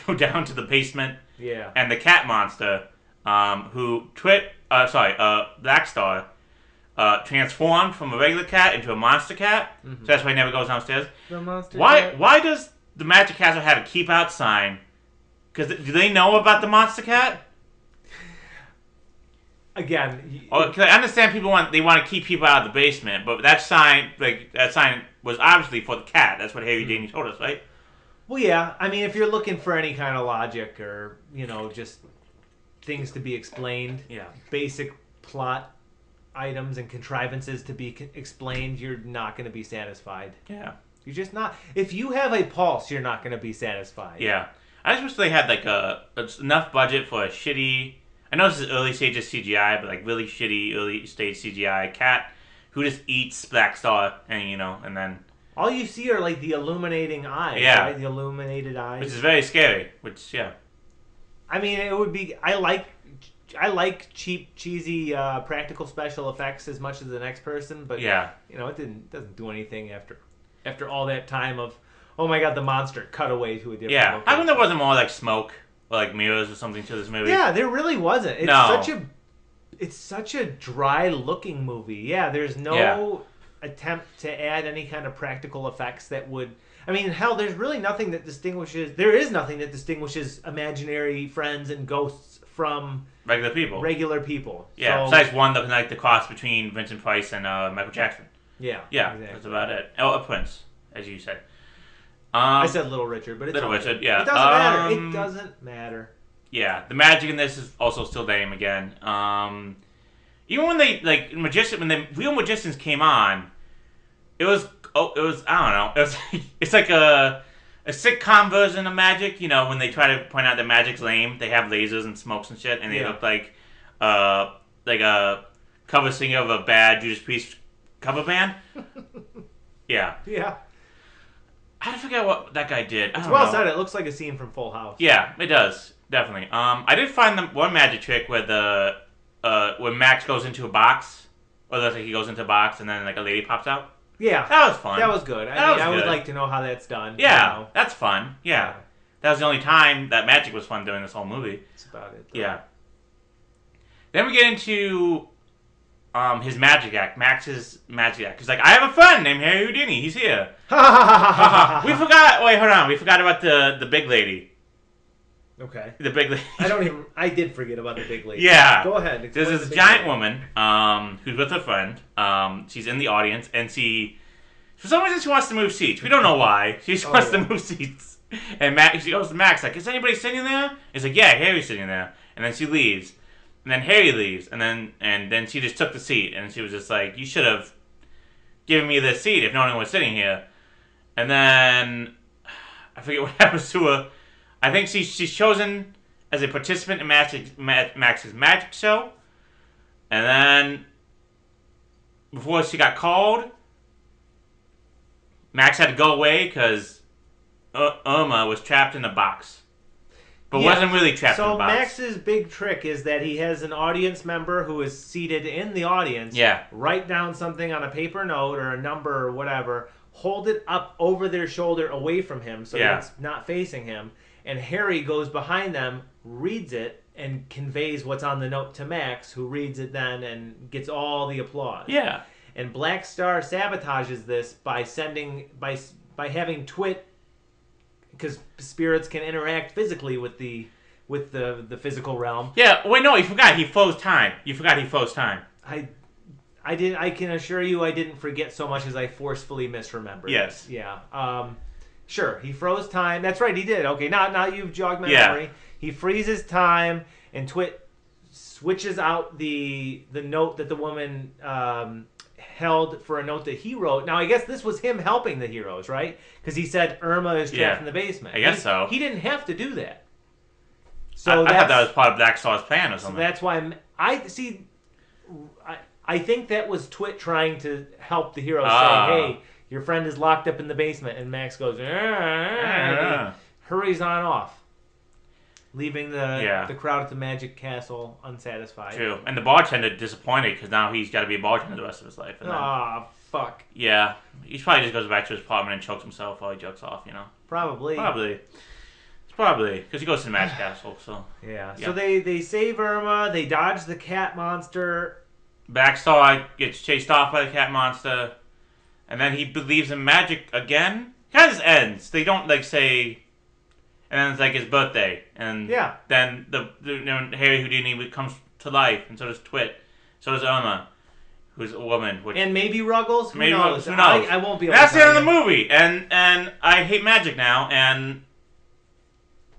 go down to the basement. Yeah. And the cat monster, Black Star, transformed from a regular cat into a monster cat. Mm-hmm. So that's why he never goes downstairs. The monster cat. Why does the Magic Castle have a keep out sign? Because do they know about the monster cat? Again, cause I understand they want to keep people out of the basement, but that sign was obviously for the cat. That's what Harry Houdini told us, right? Well, yeah. I mean, if you're looking for any kind of logic or just things to be explained, basic plot items and contrivances to be explained, you're not going to be satisfied. Yeah, you're just not. If you have a pulse, you're not going to be satisfied. Yeah, I just wish they had like enough budget for a shitty. I know this is early stages CGI, but like really shitty early stage CGI cat who just eats Black Star, and then all you see are like the illuminating eyes. Yeah, right? The illuminated eyes, which is very scary. I mean, it would be. I like cheap, cheesy practical special effects as much as the next person, but it doesn't do anything after all that time of, oh my god, the monster cut away to a different location. How come there wasn't more like smoke or like mirrors or something to this movie? Yeah, there really wasn't. It's such a dry looking movie. Yeah, there's no attempt to add any kind of practical effects that would. I mean, hell, there is nothing that distinguishes imaginary friends and ghosts from regular people. Yeah, besides one, the cross between Vincent Price and Michael Jackson. Yeah, exactly. That's about it. Oh, a Prince, as you said. I said Little Richard, but it's Little Richard. Yeah, it doesn't matter. It doesn't matter. Yeah, the magic in this is also still lame again. Even when when the real magicians came on, it was I don't know. It's like a sitcom version of magic. When they try to point out that magic's lame, they have lasers and smokes and shit, and they look like a cover singer of a bad Judas Priest cover band. Yeah. Yeah. I forget what that guy did. It's well said. It looks like a scene from Full House. Yeah, it does. Definitely. I did find one magic trick where when Max goes into a box Or like he goes into a box and then like a lady pops out. Yeah, That was fun. that was good. I would like to know how that's done. Yeah, that's fun. Yeah. That was the only time that magic was fun during this whole movie. That's about it. Though. Yeah. Then we get into his magic act, Max's magic act. He's like, I have a friend named Harry Houdini. He's here. We forgot. Wait, hold on. We forgot about the big lady. Okay. The big lady. I did forget about the big lady. Yeah. Go ahead. There's this giant woman who's with her friend. She's in the audience, and for some reason, she wants to move seats. We don't know why. She just wants to move seats. And she goes to Max, like, is anybody sitting there? He's like, yeah, Harry's sitting there. And then she leaves. And then Harry leaves. And then she just took the seat. And she was just like, you should have given me this seat if no one was sitting here. And then I forget what happens to her. I think she's chosen as a participant in Max's magic show. And then before she got called, Max had to go away because Irma was trapped in a box. But wasn't really trapped in a box. So Max's big trick is that he has an audience member who is seated in the audience. Yeah. Write down something on a paper note or a number or whatever. Hold it up over their shoulder away from him so that it's not facing him. And Harry goes behind them, reads it, and conveys what's on the note to Max, who reads it then and gets all the applause. Yeah. And Black Star sabotages this by having Twit, because spirits can interact physically with the physical realm. Yeah. Wait, no, he forgot. He froze time. You forgot he froze time. I can assure you, I didn't forget so much as I forcefully misremembered. Yes. Yeah. Sure. He froze time. That's right. He did. Okay. Now you've jogged my memory. He freezes time, and Twit switches out the note that the woman held for a note that he wrote. Now, I guess this was him helping the heroes, right? Because he said Irma is trapped in the basement. I guess so. He didn't have to do that. So I thought that was part of Black Star's plan or something. So that's why I think that was Twit trying to help the heroes say, hey, your friend is locked up in the basement. And Max goes, hurries on off, leaving the crowd at the Magic Castle unsatisfied. True. And the bartender disappointed because now he's got to be a bartender the rest of his life. Fuck. Yeah. He probably just goes back to his apartment and chokes himself while he jokes off, you know? Probably. Because he goes to the Magic Castle, so... Yeah. So they save Irma, they dodge the cat monster. Black Star gets chased off by the cat monster, and then he believes in magic again. It kind of just ends. They don't, say... And then it's like his birthday, and then Harry Houdini comes to life, and so does Twit, so does Irma, who's a woman. And maybe Ruggles. Who knows? Who knows? I won't be able That's to the end of the movie, and I hate magic now, and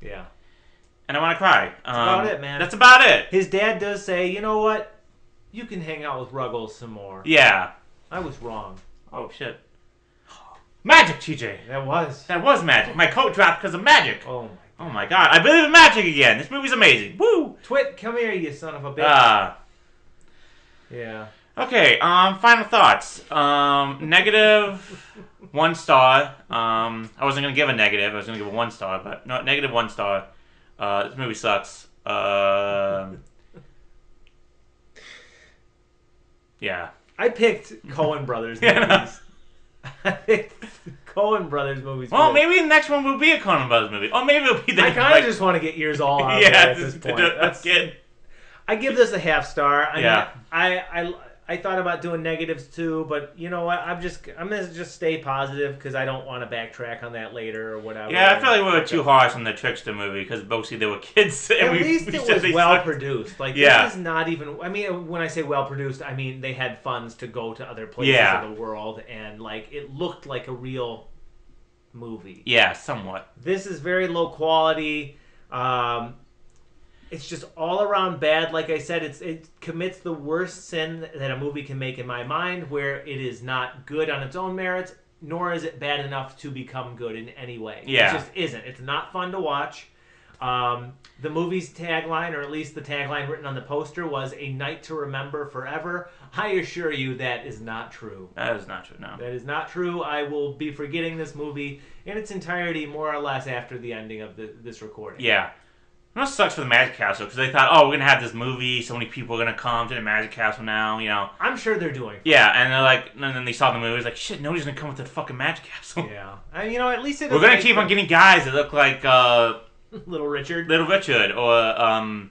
I want to cry. That's about it, man. That's about it. His dad does say, you know what? You can hang out with Ruggles some more. Yeah. I was wrong. Oh shit. Magic, TJ. That was magic. My coat dropped because of magic. Oh my god. I believe in magic again. This movie's amazing. Woo! Twit, come here, you son of a bitch. Yeah. Okay, final thoughts. Negative 1 star. I wasn't going to give a negative. I was going to give a 1 star, but no, negative 1 star. This movie sucks. Yeah. I picked Coen Brothers movies. I picked Coen Brothers movies. Well, maybe the next one will be a Coen Brothers movie. Or maybe it'll be the... I kind of just want to get yours all out at this point. That's good. I give this a half star. I mean, I thought about doing negatives too, but you know what? I'm gonna just stay positive because I don't want to backtrack on that later or whatever. Yeah, I feel like we were too harsh on the Trickster movie because mostly they were kids. At least it was well produced. This is not even. I mean, when I say well produced, I mean they had funds to go to other places in the world, and it looked like a real movie. Yeah, somewhat. This is very low quality. It's just all around bad. Like I said, it commits the worst sin that a movie can make in my mind, where it is not good on its own merits, nor is it bad enough to become good in any way. Yeah. It just isn't. It's not fun to watch. The movie's tagline, or at least the tagline written on the poster, was "A Night to Remember Forever." I assure you that is not true. That is not true, no. That is not true. I will be forgetting this movie in its entirety more or less after the ending of this recording. Yeah. It sucks for the Magic Castle because they thought, oh, we're gonna have this movie, so many people are gonna come to the Magic Castle now, you know. I'm sure they're doing. Yeah, and they're like, and then they saw the movie, it's like, shit, nobody's gonna come to the fucking Magic Castle. Yeah, and at least we're gonna keep on getting guys that look like Little Richard, or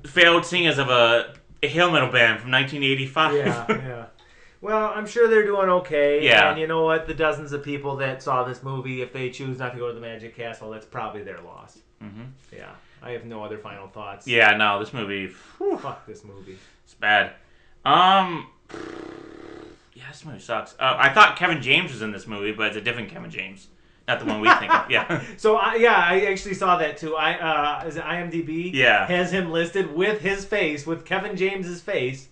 failed singers of a hair metal band from 1985. Yeah. Well, I'm sure they're doing okay. Yeah. And you know what? The dozens of people that saw this movie, if they choose not to go to the Magic Castle, that's probably their loss. Mm-hmm. Yeah. I have no other final thoughts. Yeah, no, this movie. Whew, fuck this movie. It's bad. Yeah, this movie sucks. I thought Kevin James was in this movie, but it's a different Kevin James. Not the one we think of. Yeah. So, I actually saw that too. Is it IMDb? Yeah. Has him listed with his face, with Kevin James's face,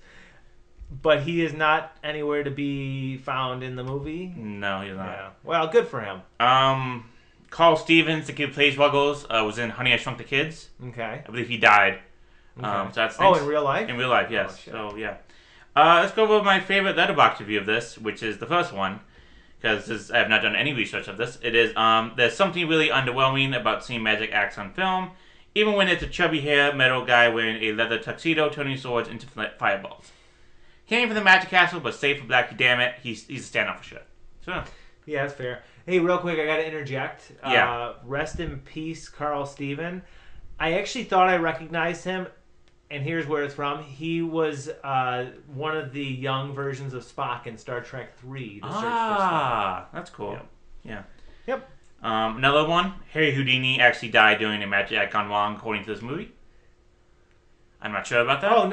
but he is not anywhere to be found in the movie. No, he's not. Yeah. Well, good for him. Carl Stevens, the kid who plays Ruggles, was in Honey, I Shrunk the Kids. Okay. I believe he died. Okay. So that's in real life? In real life, yes. Oh, so, yeah. Let's go over my favorite Letterboxd review of this, which is the first one. Because I have not done any research of this. It is, there's something really underwhelming about seeing magic acts on film, even when it's a chubby hair metal guy wearing a leather tuxedo turning swords into fireballs. Came for the Magic Castle, but safe for Blackie, damn it. He's a standout for sure. So. Yeah, that's fair. Hey, real quick, I got to interject. Yeah. Rest in peace, Carl Steven. I actually thought I recognized him, and here's where it's from. He was one of the young versions of Spock in Star Trek III, The Search for Spock. That's cool. Yep. Yeah. Yep. Another one, Harry Houdini actually died doing a magic act gone wrong, according to this movie. I'm not sure about that. Oh,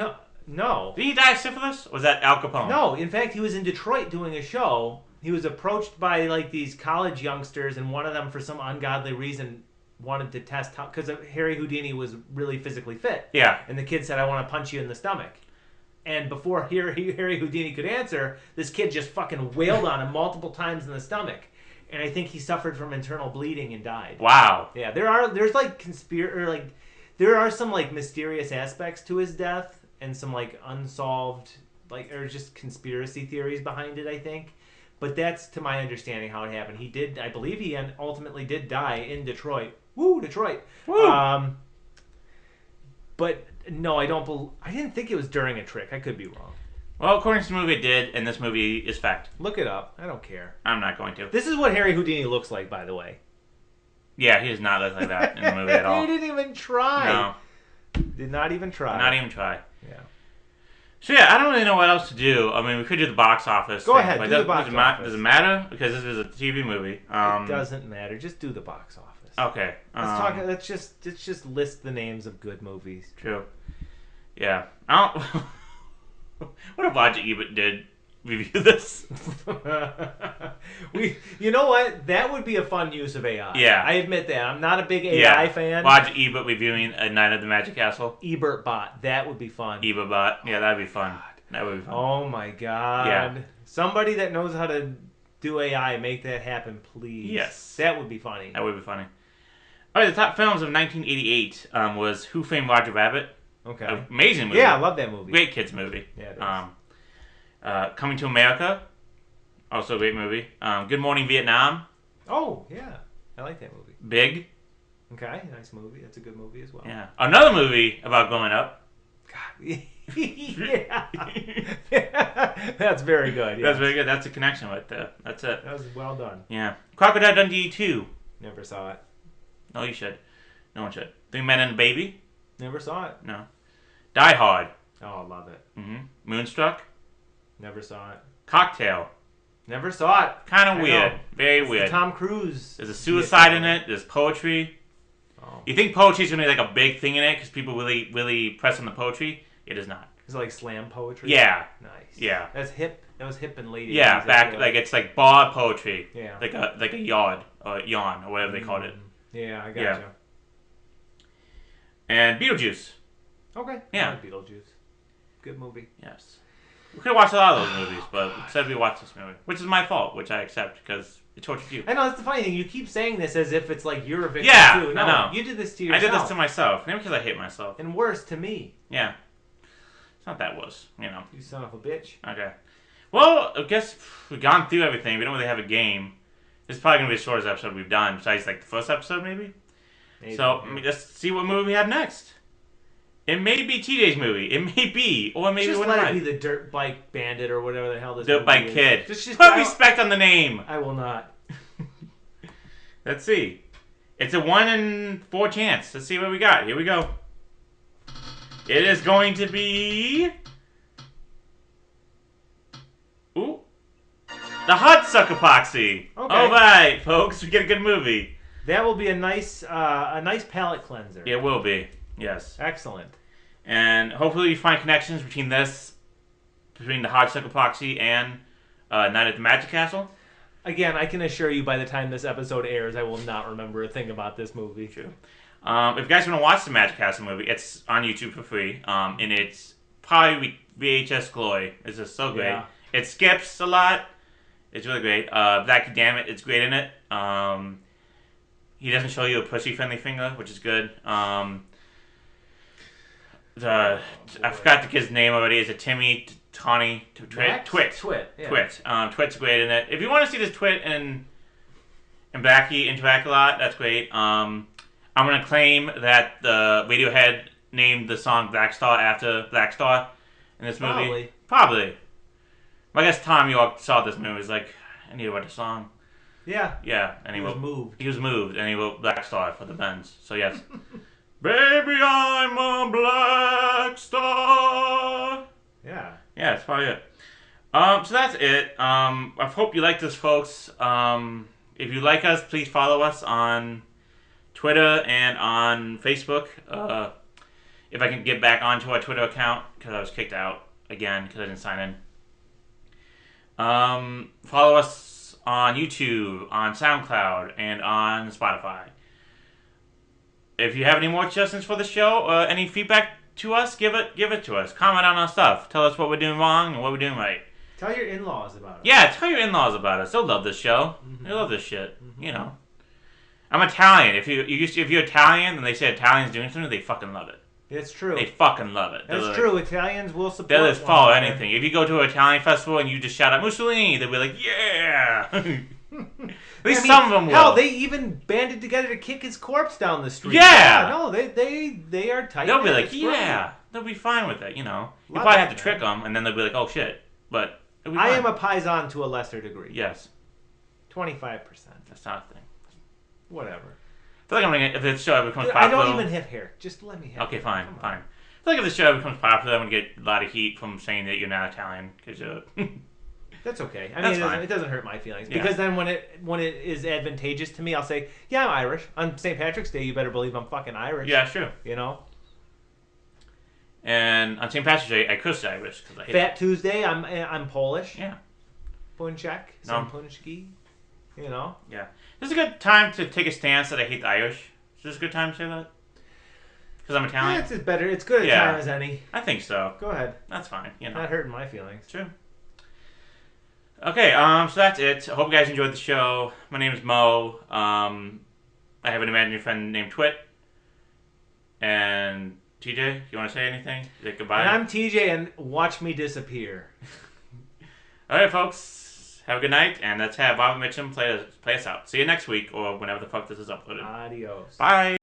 no. Did he die of syphilis? Or was that Al Capone? No, in fact, he was in Detroit doing a show. He was approached by these college youngsters, and one of them, for some ungodly reason, wanted to test how, because Harry Houdini was really physically fit. Yeah. And the kid said, I want to punch you in the stomach. And before Harry Houdini could answer, this kid just fucking wailed on him multiple times in the stomach. And I think he suffered from internal bleeding and died. Wow. Yeah, there are some mysterious aspects to his death and some unsolved or just conspiracy theories behind it, I think. But that's, to my understanding, how it happened. I believe he ultimately did die in Detroit. Woo, Detroit. Woo. But no, I didn't think it was during a trick. I could be wrong. Well, according to the movie, it did, and this movie is fact. Look it up. I don't care. I'm not going to. This is what Harry Houdini looks like, by the way. Yeah, he does not look like that in the movie at all. He didn't even try. No. Did not even try. Not even try. Yeah. So yeah, I don't really know what else to do. I mean, we could do the box office. Go ahead, do the box office. Does it matter? Because this is a TV movie. It doesn't matter. Just do the box office. Okay. Let's just list the names of good movies. True. Yeah. I don't. What if Roger Ebert did review this? You know what? That would be a fun use of AI. Yeah. I admit that. I'm not a big AI fan. Roger Ebert reviewing A Night at the Magic Castle. Ebert bot. That would be fun. Ebert bot. Yeah, that'd be fun. That would be fun. Oh my god. Yeah. Somebody that knows how to do AI, make that happen, please. Yes. That would be funny. That would be funny. All right, the top films of 1988 was Who Framed Roger Rabbit. Okay. Amazing movie. Yeah, I love that movie. Great kids movie. Yeah, it is. Coming to America. Also a great movie. Good Morning Vietnam. Oh, yeah. I like that movie. Big. Okay, nice movie. That's a good movie as well. Yeah. Another movie about growing up. God. Yeah. That's very good. Yes. That's very good. That's a connection right there. That's it. That was well done. Yeah. Crocodile Dundee 2. Never saw it. No, you should. No one should. Three Men and a Baby. Never saw it. No. Die Hard. Oh, I love it. Mm-hmm. Moonstruck. Never saw it. Cocktail. Never saw it. Kind of weird. Know. Very weird. Tom Cruise. There's a suicide in it. There's poetry. Oh. You think poetry's going to be like a big thing in it because people really, really press on the poetry? It is not. Is it like slam poetry? Yeah. Nice. Yeah. That's hip. That was hip and lady. Yeah, back like it's like bar poetry. Yeah. Like a yard or yawn or whatever they called it. Yeah, I got you. And Beetlejuice. Okay. Yeah. I like Beetlejuice. Good movie. Yes. We could have watched a lot of those movies, but instead we watched this movie, which is my fault, which I accept because it tortured you. I know, that's the funny thing. You keep saying this as if it's like you're a victim too. No, I know. You did this to yourself. I did this to myself. Maybe because I hate myself. And worse, to me. Yeah. It's not that worse, you know. You son of a bitch. Okay. Well, I guess we've gone through everything. We don't really have a game. This is probably going to be the shortest episode we've done, besides like the first episode, maybe? Maybe, So yeah. let's see what movie we have next. It may be TJ's movie. It may be, or maybe Just one let of it be mine. the Dirt Bike Bandit or whatever the hell this Dirt movie Bike is. Kid. Just Put respect on the name. I will not. Let's see. It's a 1 in 4 chance. Let's see what we got. Here we go. It is going to be... Ooh. The Hudsucker Poxy. Okay. All right, folks. We get a good movie. That will be a nice palate cleanser. It will be. Yes. Excellent. And hopefully you find connections between the Hudsucker Poxy and Night at the Magic Castle. Again, I can assure you by the time this episode airs, I will not remember a thing about this movie. True. If you guys want to watch the Magic Castle movie, it's on YouTube for free. And it's probably VHS glory. It's just so great. Yeah. It skips a lot. It's really great. Blackie Dammit, it's great in it. He doesn't show you a pussy-friendly finger, which is good. I forgot the kid's name already. Is it Timmy, Tawny, Twit? Twit. Yeah. Twit. Twit's great in it. If you want to see this Twit and Blackie interact a lot, that's great. I'm going to claim that the Radiohead named the song Black Star after Black Star in this movie. Probably. Well, I guess Tom York saw this movie and was like, I need to write a song. Yeah. Yeah. And He was moved. He was moved, and he wrote Black Star for the Bends. So, yes. Baby, I'm a black star. Yeah. Yeah, that's probably it. So that's it. I hope you like this, folks. If you like us, please follow us on Twitter and on Facebook. If I can get back onto our Twitter account, because I was kicked out again because I didn't sign in. Follow us on YouTube, on SoundCloud, and on Spotify. If you have any more suggestions for the show, any feedback to us, give it to us. Comment on our stuff. Tell us what we're doing wrong and what we're doing right. Tell your in-laws about it. Yeah, tell your in-laws about us. They'll love this show. Mm-hmm. They love this shit. Mm-hmm. You know. I'm Italian. If you're Italian and they say Italian's doing something, they fucking love it. It's true. They fucking love it. That's true. Italians will support. They'll just follow anything. If you go to an Italian festival and you just shout out Mussolini, they'll be like, yeah. At least some of them will. Hell, they even banded together to kick his corpse down the street. Yeah. No, they are tight. They'll be like, yeah. They'll be fine with it, you know. You Love probably it, have to trick them, and then they'll be like, oh shit. But it'll be I fine. am a paisan to a lesser degree. Yes. 25%. That's not a thing. Whatever. I feel like I'm gonna, if this show ever becomes I popular... don't even have hair. Just let me have Okay, hair. fine, Come on. fine. I feel like if this show ever becomes popular, I'm gonna get a lot of heat from saying that you're not Italian, because you're... That's okay. I That's mean, fine. it doesn't hurt my feelings. Yeah. Because then when it is advantageous to me, I'll say, yeah, I'm Irish. On St. Patrick's Day, you better believe I'm fucking Irish. Yeah, sure. You know? And on St. Patrick's Day, I cursed Irish, because I hate Fat Tuesday, I'm Polish. Yeah. Punchak. No. Some punchki. You know? Yeah. This is a good time to take a stance that I hate the Irish. Is this a good time to say that? Because I'm Italian? Yeah, it's better. It's good a Yeah. time as any. I think so. Go ahead. That's fine, you know. Not hurting my feelings. True. Okay, so that's it. I hope you guys enjoyed the show. My name is Mo. I have an imaginary friend named Twit. And TJ, you want to say anything? Say goodbye. And I'm TJ, and watch me disappear. All right, folks. Have a good night, and let's have Bob Mitchum play us out. See you next week, or whenever the fuck this is uploaded. Adios. Bye.